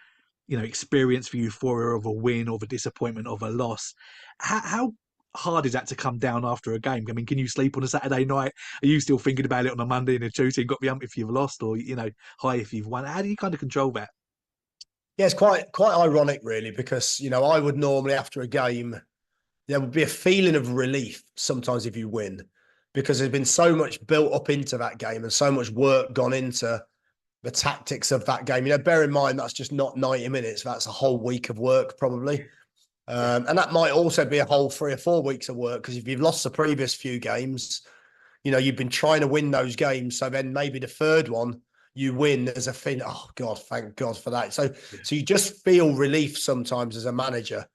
experience the euphoria of a win or the disappointment of a loss. How hard is that to come down after a game? I mean, can you sleep on a Saturday night? Are you still thinking about it on a Monday and a Tuesday and got the ump if you've lost, or high if you've won? How do you kind of control that? Yeah, it's quite ironic, really, because I would normally after a game. There would be a feeling of relief sometimes if you win, because there's been so much built up into that game and so much work gone into the tactics of that game. Bear in mind, that's just not 90 minutes. That's a whole week of work probably. And that might also be a whole 3 or 4 weeks of work, because if you've lost the previous few games, you've been trying to win those games. So then maybe the third one you win, there's a feeling, oh God, thank God for that. So you just feel relief sometimes as a manager.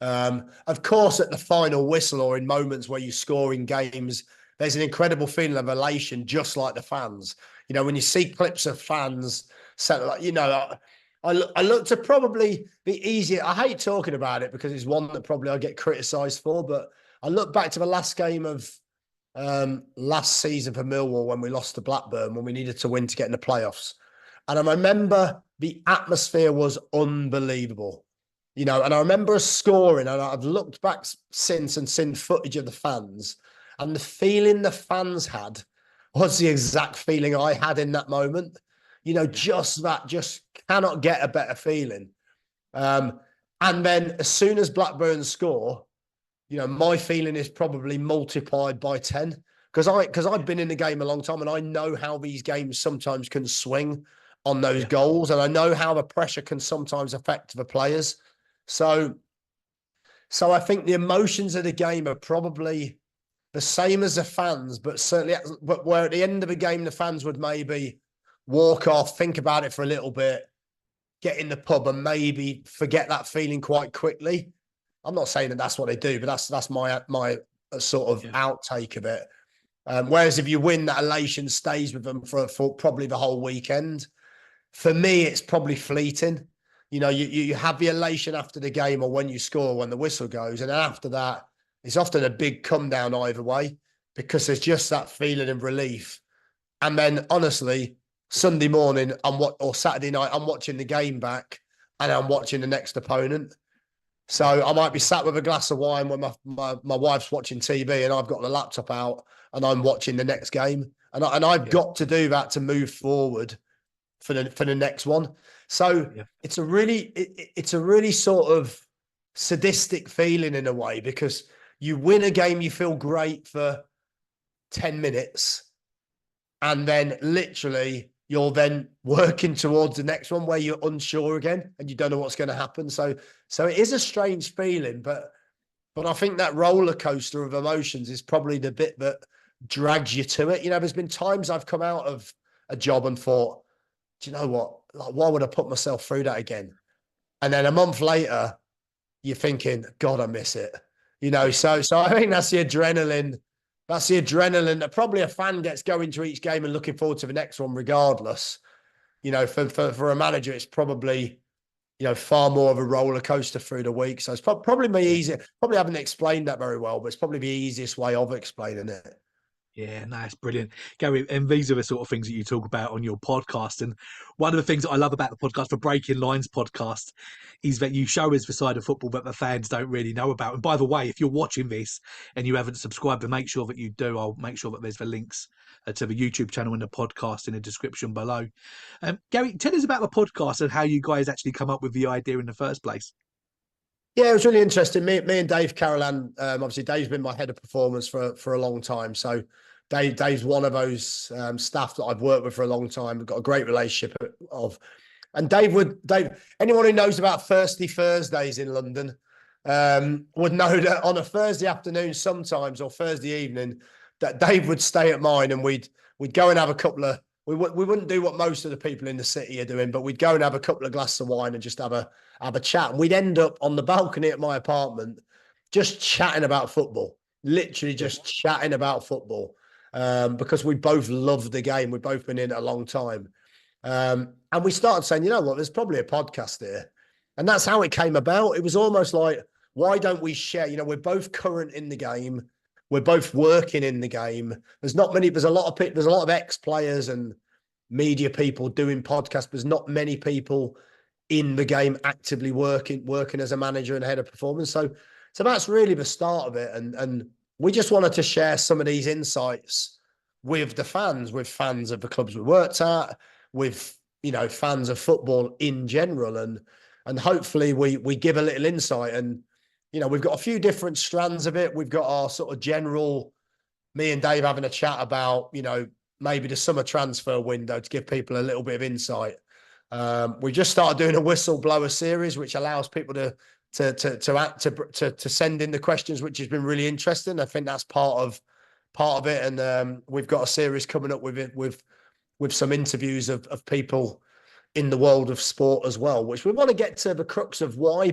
Of course, at the final whistle or in moments where you score in games, there's an incredible feeling of elation, just like the fans. When you see clips of fans, I look to probably be easier. I hate talking about it because it's one that probably I get criticised for, but I look back to the last game of last season for Millwall when we lost to Blackburn, when we needed to win to get in the playoffs. And I remember the atmosphere was unbelievable. And I remember us scoring, and I've looked back since and seen footage of the fans, And the feeling the fans had was the exact feeling I had in that moment. You know, just cannot get a better feeling. And then as soon as Blackburn score, you know, my feeling is probably multiplied by 10 because I've been in the game a long time and I know how these games sometimes can swing on those goals, and I know how the pressure can sometimes affect the players. So I think the emotions of the game are probably the same as the fans, but certainly, but where at the end of the game, the fans would maybe walk off, think about it for a little bit, get in the pub and maybe forget that feeling quite quickly. I'm not saying that that's what they do, but that's my sort of outtake of it. Whereas if you win, that elation stays with them for probably the whole weekend. For me, it's probably fleeting. You know, you have the elation after the game or when you score, when the whistle goes. And then after that, it's often a big come down either way because there's just that feeling of relief. And then honestly, Sunday morning or Saturday night, I'm watching the game back and I'm watching the next opponent. So I might be sat with a glass of wine when my wife's watching TV and I've got the laptop out and I'm watching the next game. And I've got to do that to move forward for the next one. So it's a really sort of sadistic feeling in a way because you win a game, you feel great for 10 minutes. And then literally you're then working towards the next one where you're unsure again and you don't know what's going to happen. So it is a strange feeling, but I think that roller coaster of emotions is probably the bit that drags you to it. You know, there's been times I've come out of a job and thought, do you know what? Like, why would I put myself through that again? And then a month later, you're thinking, God, I miss it. You know, so I think that's the adrenaline. That's the adrenaline that probably a fan gets going to each game and looking forward to the next one, regardless. You know, for a manager, it's probably, you know, far more of a roller coaster through the week. So it's probably me easy. Probably haven't explained that very well, but it's probably the easiest way of explaining it. Yeah, no, it's brilliant, Gary. And these are the sort of things that you talk about on your podcast. And one of the things that I love about the podcast, the Breaking Lines podcast, is that you show us the side of football that the fans don't really know about. And by the way, if you're watching this and you haven't subscribed, then make sure that you do. I'll make sure that there's the links to the YouTube channel and the podcast in the description below. Gary, tell us about the podcast and how you guys actually come up with the idea in the first place. Yeah, it was really interesting. Me and Dave Carolan, obviously Dave's been my head of performance for a long time. So Dave's one of those staff that I've worked with for a long time. We've got a great relationship of. And Dave, anyone who knows about Thirsty Thursdays in London would know that on a Thursday afternoon sometimes or Thursday evening, that Dave would stay at mine and we'd go and have a couple of, we wouldn't do what most of the people in the city are doing, but we'd go and have a couple of glasses of wine and just have a chat. And we'd end up on the balcony at my apartment just chatting about football, literally just chatting about football because we both loved the game. We've both been in it a long time. And we started saying, you know what, there's probably a podcast here. And that's how it came about. It was almost like, why don't we share? You know, we're both current in the game. We're both working in the game. There's a lot of ex-players and media people doing podcasts. There's not many people in the game actively working as a manager and head of performance. So that's really the start of it. And we just wanted to share some of these insights with the fans, with fans of the clubs we worked at, with, you know, fans of football in general. And hopefully we give a little insight. And, you know, we've got a few different strands of it. We've got our sort of general, me and Dave having a chat about, you know, maybe the summer transfer window to give people a little bit of insight. We just started doing a whistleblower series, which allows people to send in the questions, which has been really interesting. I think that's part of it. And we've got a series coming up with some interviews of people in the world of sport as well, which we want to get to the crux of what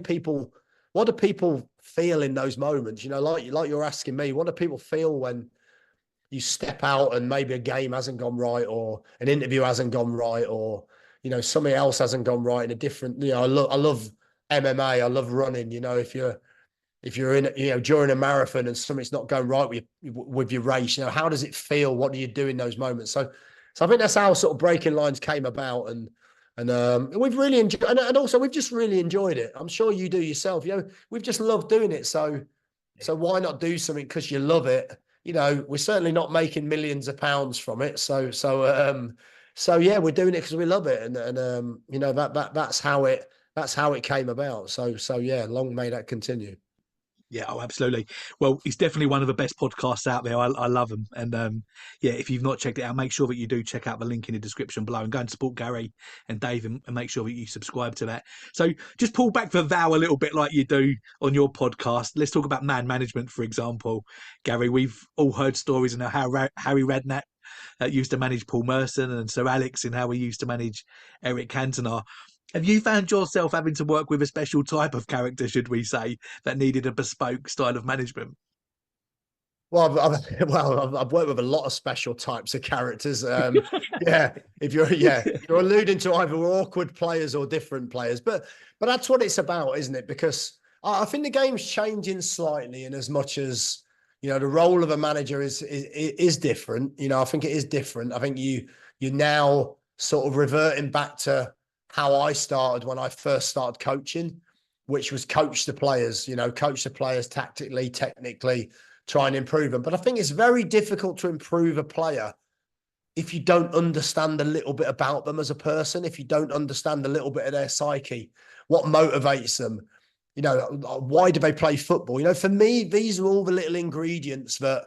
do people feel in those moments? You know, like you're asking me, what do people feel when you step out and maybe a game hasn't gone right or an interview hasn't gone right or, you know, something else hasn't gone right in a different, you know, I love MMA. I love running. You know, if you're in, you know, during a marathon and something's not going right with your race, you know, how does it feel? What do you do in those moments? So I think that's how sort of Breaking Lines came about. And we've really enjoyed, and also we've just really enjoyed it. I'm sure you do yourself. You know, we've just loved doing it. So why not do something because you love it we're certainly not making millions of pounds from it. So yeah, we're doing it because we love it, and that's how it came about. So yeah, long may that continue. Yeah, oh, absolutely. Well, it's definitely one of the best podcasts out there. I love them. And yeah, if you've not checked it out, make sure that you do check out the link in the description below and go and support Gary and Dave and make sure that you subscribe to that. So just pull back the vow a little bit like you do on your podcast. Let's talk about man management, for example. Gary, we've all heard stories and how Harry Redknapp used to manage Paul Merson and Sir Alex and how he used to manage Eric Cantona. Have you found yourself having to work with a special type of character, should we say, that needed a bespoke style of management? Well, I've worked with a lot of special types of characters. Yeah, you're alluding to either awkward players or different players, but that's what it's about, isn't it? Because I think the game's changing slightly, in as much as the role of a manager is different. I think it is different. I think you're now sort of reverting back to how I started when I first started coaching, which was coach the players. Coach the players tactically, technically, try and improve them. But I think it's very difficult to improve a player if you don't understand a little bit about them as a person, if you don't understand a little bit of their psyche, what motivates them, why do they play football? For me, these are all the little ingredients that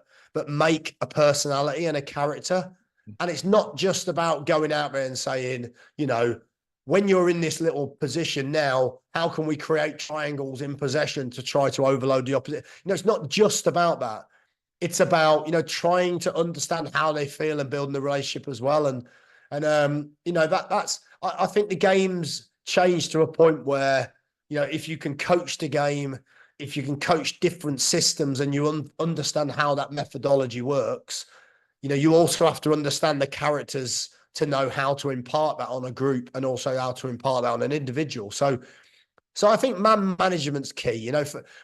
make a personality and a character. And it's not just about going out there and saying, when you're in this little position now, how can we create triangles in possession to try to overload the opposite? It's not just about that. It's about, trying to understand how they feel and building the relationship as well. I think the game's changed to a point where, if you can coach the game, if you can coach different systems and you understand how that methodology works, you also have to understand the characters to know how to impart that on a group and also how to impart that on an individual. So I think man management's key.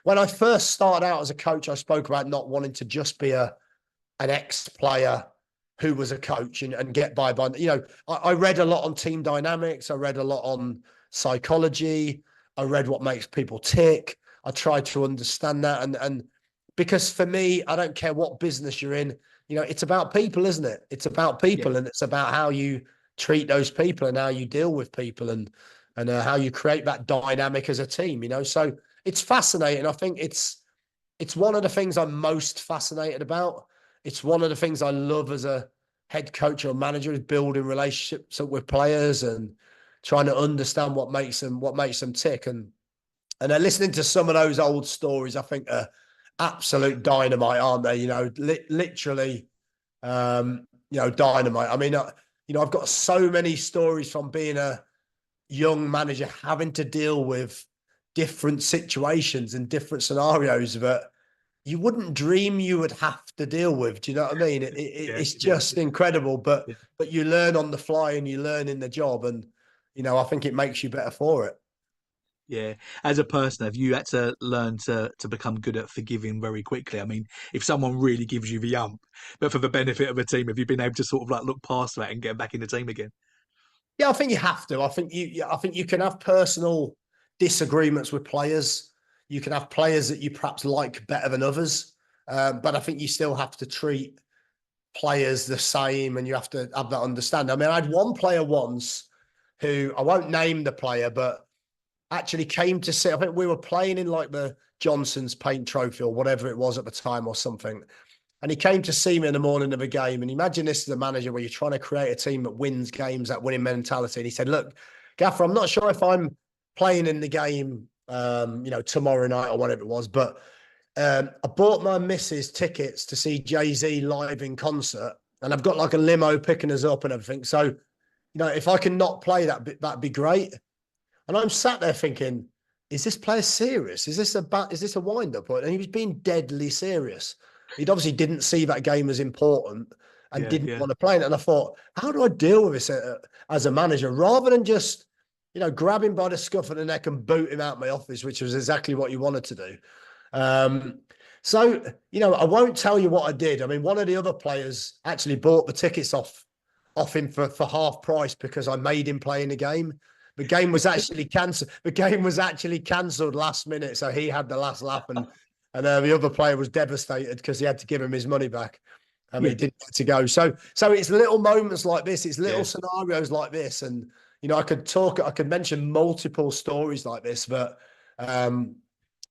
When I first started out as a coach, I spoke about not wanting to just be an ex-player who was a coach and get by. I read a lot on team dynamics. I read a lot on psychology. I read what makes people tick. I tried to understand that. And because for me, I don't care what business you're in, it's about people, isn't it? It's about people, and it's about how you treat those people and how you deal with people and how you create that dynamic as a team. So it's fascinating. I think it's one of the things I'm most fascinated about. It's one of the things I love as a head coach or manager, is building relationships with players and trying to understand what makes them tick. And listening to some of those old stories, I think absolute dynamite, aren't they? Literally, dynamite. I mean, I've got so many stories from being a young manager, having to deal with different situations and different scenarios that you wouldn't dream you would have to deal with. Do you know what I mean? It's just incredible, but you learn on the fly and you learn in the job, and I think it makes you better for it. Yeah. As a person, have you had to learn to become good at forgiving very quickly? I mean, if someone really gives you the ump, but for the benefit of a team, have you been able to sort of like look past that and get back in the team again? Yeah, I think you have to. I think you can have personal disagreements with players. You can have players that you perhaps like better than others, but I think you still have to treat players the same, and you have to have that understanding. I mean, I had one player once who, I won't name the player, but actually came to see. I think we were playing in like the Johnson's Paint Trophy or whatever it was at the time or something. And he came to see me in the morning of a game. And imagine this as a manager where you're trying to create a team that wins games, that winning mentality. And he said, "Look, Gaffer, I'm not sure if I'm playing in the game, tomorrow night or whatever it was, but I bought my missus tickets to see Jay-Z live in concert. And I've got like a limo picking us up and everything. So, if I can not play that'd be great." And I'm sat there thinking, is this player serious? Is this a wind-up? And he was being deadly serious. He obviously didn't see that game as important and didn't want to play it. And I thought, how do I deal with this as a manager? Rather than just, grab him by the scruff of the neck and boot him out of my office, which was exactly what you wanted to do. So, I won't tell you what I did. I mean, one of the other players actually bought the tickets off him for half price because I made him play in the game. The game was actually cancelled. The game was actually cancelled last minute, so he had the last lap, and and the other player was devastated because he had to give him his money back. Yeah, He didn't get to go. So it's little moments like this. It's little yeah, scenarios like this. And, I could mention multiple stories like this, but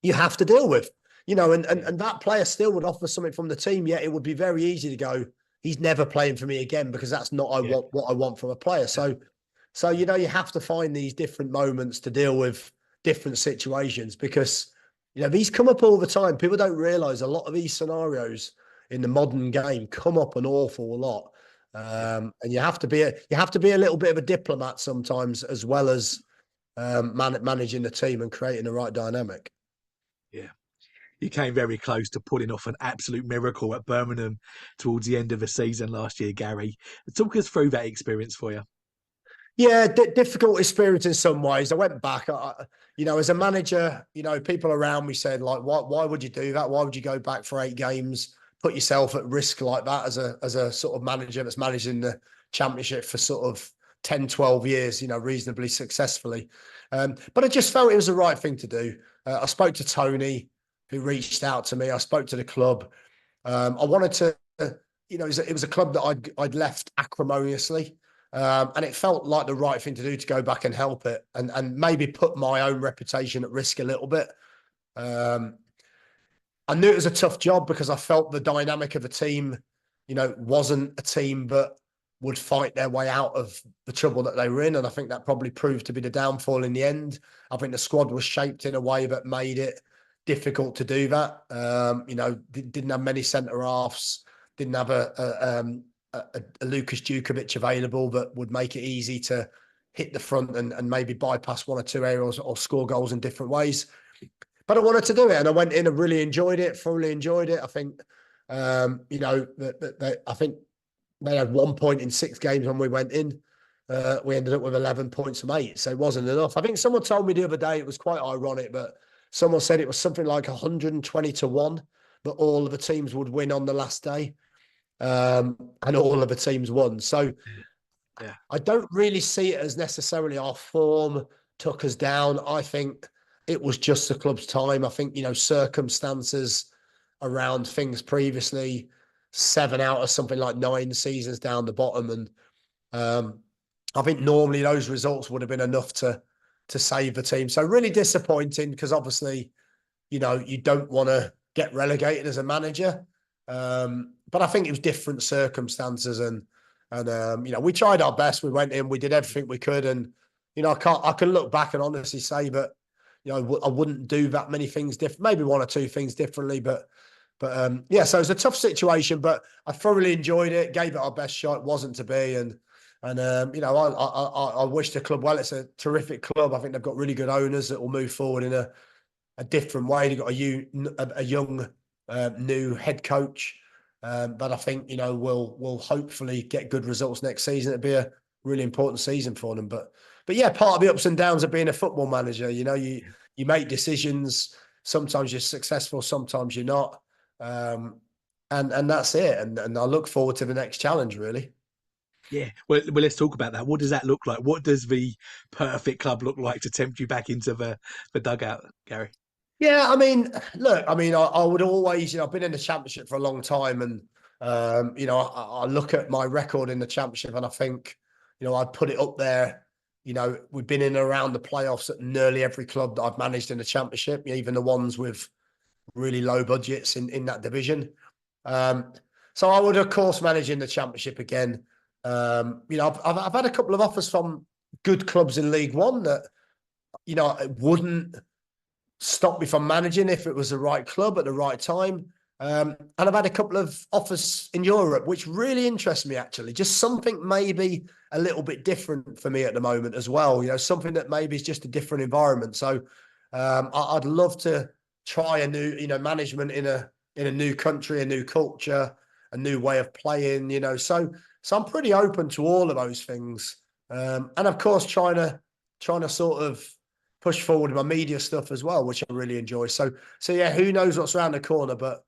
you have to deal with, and that player still would offer something from the team. Yet it would be very easy to go, he's never playing for me again, because that's not yeah, what I want from a player. So, you have to find these different moments to deal with different situations, because, these come up all the time. People don't realize a lot of these scenarios in the modern game come up an awful lot. And you have to be a little bit of a diplomat sometimes, as well as managing the team and creating the right dynamic. yeah. You came very close to pulling off an absolute miracle at Birmingham towards the end of the season last year, Gary. Talk us through that experience for you. Yeah, difficult experience in some ways. I went back, as a manager, people around me said, like, why would you do that? Why would you go back for 8 games, put yourself at risk like that as a sort of manager that's managing the Championship for sort of 10, 12 years, reasonably successfully. But I just felt it was the right thing to do. I spoke to Tony, who reached out to me. I spoke to the club. I wanted to, it was a club that I'd left acrimoniously. And it felt like the right thing to do, to go back and help it, and maybe put my own reputation at risk a little bit. I knew it was a tough job, because I felt the dynamic of the team, wasn't a team that would fight their way out of the trouble that they were in. And I think that probably proved to be the downfall in the end. I think the squad was shaped in a way that made it difficult to do that. Didn't have many centre halves, didn't have a Lucas Djukovic available that would make it easy to hit the front and maybe bypass one or two areas or score goals in different ways. But I wanted to do it, and I went in and really enjoyed it, thoroughly enjoyed it. I think, I think they had 1 point in 6 games when we went in. We ended up with 11 points from 8, so it wasn't enough. I think someone told me the other day, it was quite ironic, but someone said it was something like 120-1 that all of the teams would win on the last day. And all of the teams won. So Yeah, I don't really see it as necessarily our form took us down. I think it was just the club's time. I think, circumstances around things previously, 7 out of something like 9 seasons down the bottom. And I think normally those results would have been enough to save the team. So really disappointing, because obviously, you don't want to get relegated as a manager. But I think it was different circumstances, and we tried our best. We went in, we did everything we could, and I can look back and honestly say that I wouldn't do that many things different, maybe 1 or 2 things differently, but yeah. So it was a tough situation, but I thoroughly enjoyed it. Gave it our best shot. It wasn't to be, and I wish the club well. It's a terrific club. I think they've got really good owners that will move forward in a different way. They've got a young new head coach. But I think, we'll hopefully get good results next season. It'll be a really important season for them. But yeah, part of the ups and downs of being a football manager, you make decisions. Sometimes you're successful, sometimes you're not. And that's it. And I look forward to the next challenge, really. yeah. Well, let's talk about that. What does that look like? What does the perfect club look like to tempt you back into the dugout, Gary? Yeah, I mean, look, I would always, I've been in the Championship for a long time, and I look at my record in the Championship, and I think, I'd put it up there. We've been in and around the playoffs at nearly every club that I've managed in the Championship, even the ones with really low budgets in that division. So I would, of course, manage in the Championship again. I've had a couple of offers from good clubs in League One that, it wouldn't stop me from managing if it was the right club at the right time. And I've had a couple of offers in Europe, which really interest me, actually. Just something maybe a little bit different for me at the moment as well. Something that maybe is just a different environment. So I'd love to try a new, management in a new country, a new culture, a new way of playing. So I'm pretty open to all of those things. And of course, trying to sort of push forward my media stuff as well, which I really enjoy. So yeah, who knows what's around the corner, but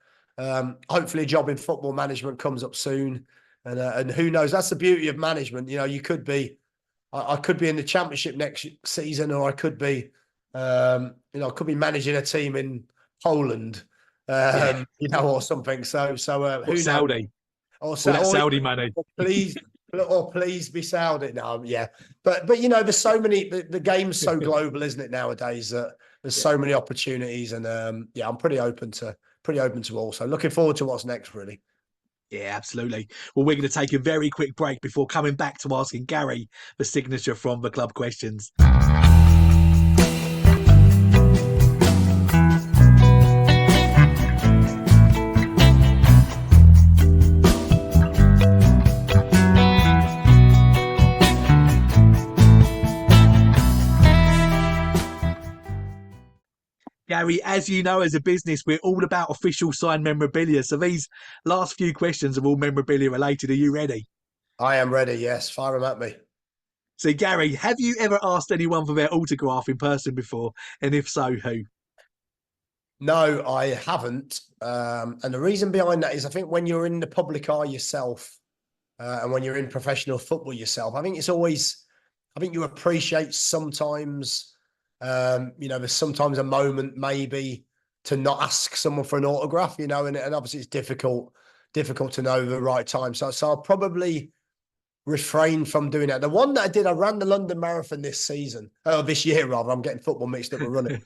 hopefully a job in football management comes up soon. And who knows, that's the beauty of management. I could be in the Championship next season, or I could be, I could be managing a team in Poland. Yeah. or something. So Or who knows? Saudi. Or All that so, Saudi money. or please, or please be Saudi. No, yeah, but there's so many. The game's so global, isn't it nowadays? That there's Yeah. so many opportunities, and I'm pretty open to all. So looking forward to what's next, really. Yeah, absolutely. Well, we're going to take a very quick break before coming back to asking Gary the signature from the club questions. Gary, as you know, as a business, we're all about official signed memorabilia. So these last few questions are all memorabilia related. Are you ready? I am ready. Yes, fire them at me. So, Gary, have you ever asked anyone for their autograph in person before? And if so, who? No, I haven't. And the reason behind that is I think when you're in the public eye yourself, and when you're in professional football yourself, I think you appreciate sometimes, there's sometimes a moment maybe to not ask someone for an autograph, and obviously it's difficult to know the right time. So I'll probably refrain from doing that. The one that I did, I ran the London Marathon this year rather. I'm getting football mixed up with running.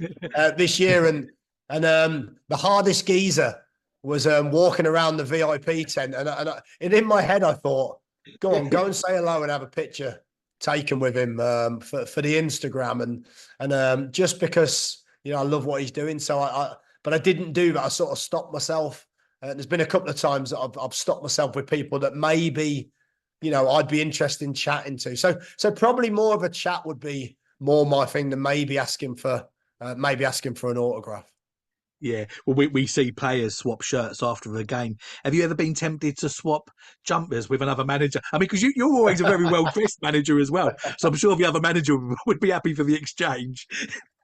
This year, and the hardest geezer was walking around the VIP tent, and in my head I thought, go on, go and say hello and have a picture taken with him for the Instagram, and just because I love what he's doing. So but I didn't do that. I sort of stopped myself. There's been a couple of times that I've stopped myself with people that maybe I'd be interested in chatting to. So probably more of a chat would be more my thing than maybe asking for an autograph. Yeah, well, we see players swap shirts after the game. Have you ever been tempted to swap jumpers with another manager? I mean, because you're always a very well dressed manager as well, so I'm sure the other manager would be happy for the exchange.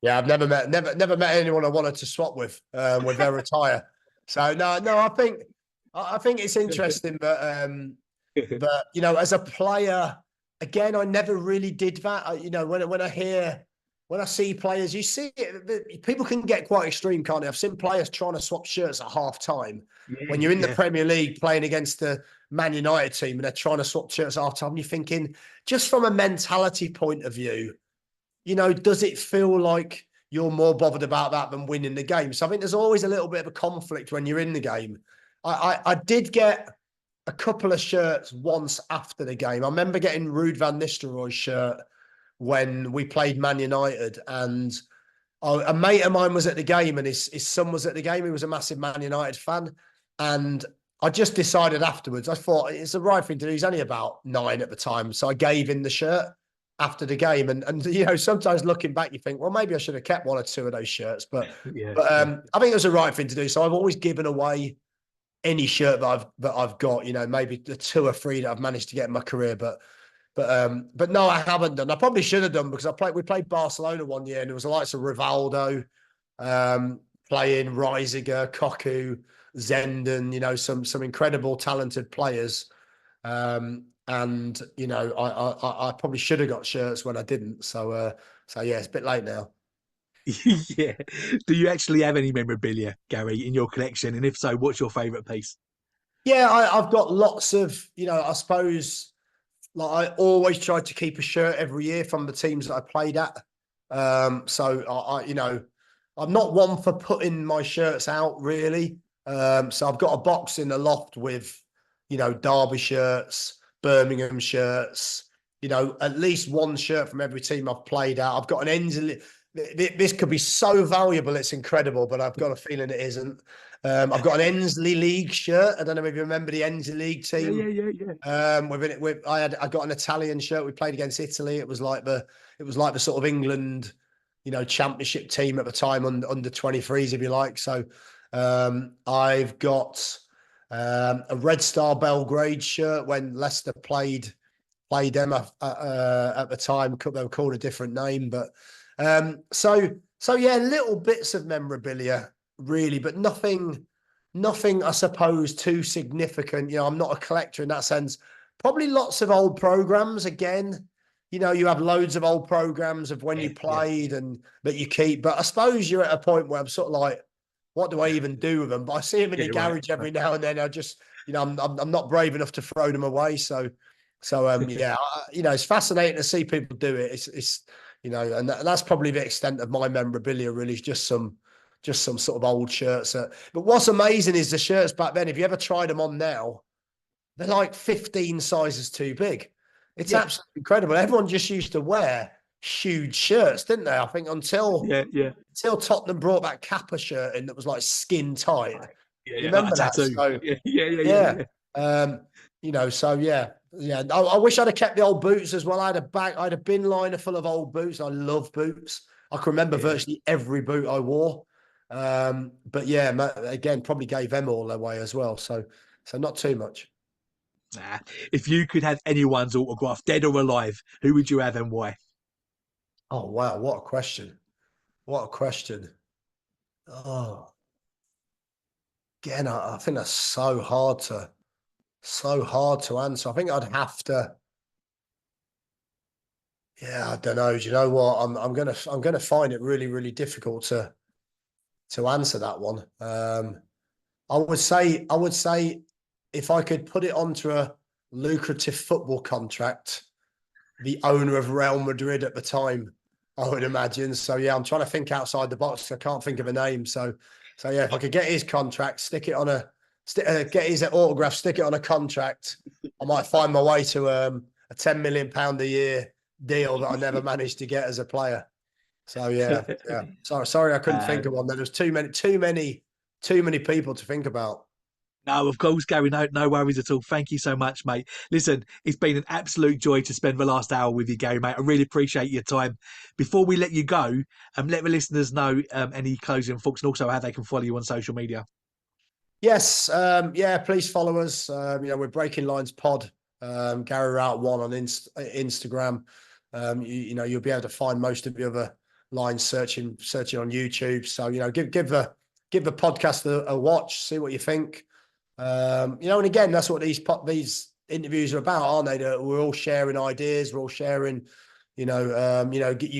Yeah, I've never met anyone I wanted to swap with their attire. So no, I think it's interesting, but as a player, again, I never really did that. When I see players, you see it, people can get quite extreme, can't they? I've seen players trying to swap shirts at half time. Yeah, When you're in the yeah, Premier League playing against the Man United team and they're trying to swap shirts at half time, you're thinking, just from a mentality point of view, does it feel like you're more bothered about that than winning the game? So I think there's always a little bit of a conflict when you're in the game. I did get a couple of shirts once after the game. I remember getting Ruud van Nistelrooy's shirt when we played Man United, and a mate of mine was at the game, and his son was at the game. He was a massive Man United fan, and I just decided afterwards, I thought it's the right thing to do. He's only about 9 at the time, so I gave him the shirt after the game. And sometimes looking back, you think, well, maybe I should have kept one or two of those shirts, but yeah, but yeah. I think it was the right thing to do. So I've always given away any shirt that I've got, maybe the 2 or 3 that I've managed to get in my career, but no, I haven't done. I probably should have done, because we played Barcelona one year, and it was the likes of Rivaldo, playing Reisiger, Cocu, Zenden, some incredible talented players. And I probably should have got shirts when I didn't. So yeah, it's a bit late now. Yeah. Do you actually have any memorabilia, Gary, in your collection? And if so, what's your favourite piece? Yeah, I've got lots of, I suppose, like I always tried to keep a shirt every year from the teams that I played at. So I'm not one for putting my shirts out really. So I've got a box in the loft with, Derby shirts, Birmingham shirts, at least one shirt from every team I've played at. I've got an Ensley. This could be so valuable, it's incredible, but I've got a feeling it isn't. I've got an Ensley League shirt. I don't know if you remember the Ensley League Yeah, team. yeah, yeah, yeah. I got an Italian shirt. We played against Italy. It was like the sort of England, championship team at the time, under 23s, if you like. So I've got a Red Star Belgrade shirt when Leicester played them at the time. They were called a different name, but so yeah, little bits of memorabilia really, but nothing, I suppose, too significant. I'm not a collector in that sense. Probably lots of old programs again. You have loads of old programs of when Yeah, you yeah. played and that you keep. But I suppose you're at a point where I'm sort of like, what do I even do with them? But I see them in Yeah, the right. garage every now and then. I just, I'm not brave enough to throw them away. Yeah, it's fascinating to see people do it. It's and that's probably the extent of my memorabilia. Really, is just some sort of old shirts. But what's amazing is the shirts back then. If you ever tried them on now, they're like 15 sizes too big. It's Yeah, absolutely incredible. Everyone just used to wear huge shirts, didn't they? I think yeah, yeah, until Tottenham brought that Kappa shirt in that was like skin tight. yeah, You yeah, like a remember that? tattoo. So Yeah, yeah, yeah, yeah, yeah, yeah. so yeah. I wish I'd have kept the old boots as well. I had a bin liner full of old boots. I love boots. I can remember Yeah. virtually every boot I wore. But yeah, again, probably gave them all away as well. So not too much. Nah. If you could have anyone's autograph, dead or alive, who would you have and why? Oh wow, what a question! What a question! Oh, again, I think that's so hard to answer. I think I'd have to. Yeah, I don't know. Do you know what? I'm gonna find it really, really difficult to answer that one. I would say if I could put it onto a lucrative football contract, the owner of Real Madrid at the time, I would imagine. So yeah, I'm trying to think outside the box. I can't think of a name. So yeah, if I could get his contract, stick it on get his autograph, stick it on a contract, I might find my way to a £10 million a year deal that I never managed to get as a player. So yeah. Sorry, I couldn't Uh, think of one. There was too many people to think about. no, of course, Gary. No, no worries at all. Thank you so much, mate. Listen, it's been an absolute joy to spend the last hour with you, Gary, mate. I really appreciate your time. Before we let you go, let the listeners know any closing thoughts and also how they can follow you on social media. Yes, yeah, please follow us. We're Breaking Lines Pod, Gary Rowett One on Instagram. You'll be able to find most of the other lines searching on YouTube. So give the podcast a watch, see what you think. And again, that's what these interviews are about, aren't they? That we're all sharing ideas, we're all sharing. You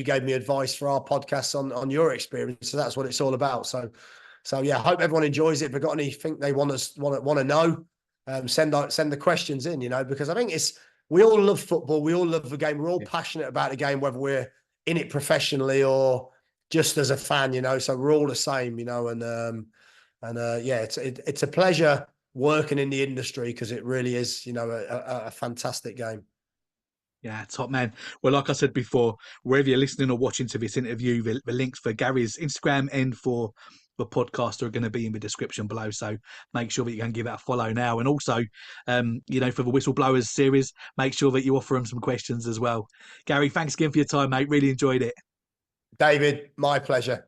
gave me advice for our podcast on your experience, so that's what it's all about. So yeah, I hope everyone enjoys it. If they've got anything they want to know, send the questions in. Because I think we all love football, we all love the game, we're all passionate about the game, whether we're in it professionally or just as a fan. So we're all the same. Yeah, it's a pleasure working in the industry because it really is, a fantastic game. Yeah, top man. Well, like I said before, wherever you're listening or watching to this interview, the links for Gary's Instagram and for the podcast are going to be in the description below. So make sure that you can give it a follow now. And also, for the Whistleblowers series, make sure that you offer them some questions as well. Gary, thanks again for your time, mate. Really enjoyed it. David, my pleasure.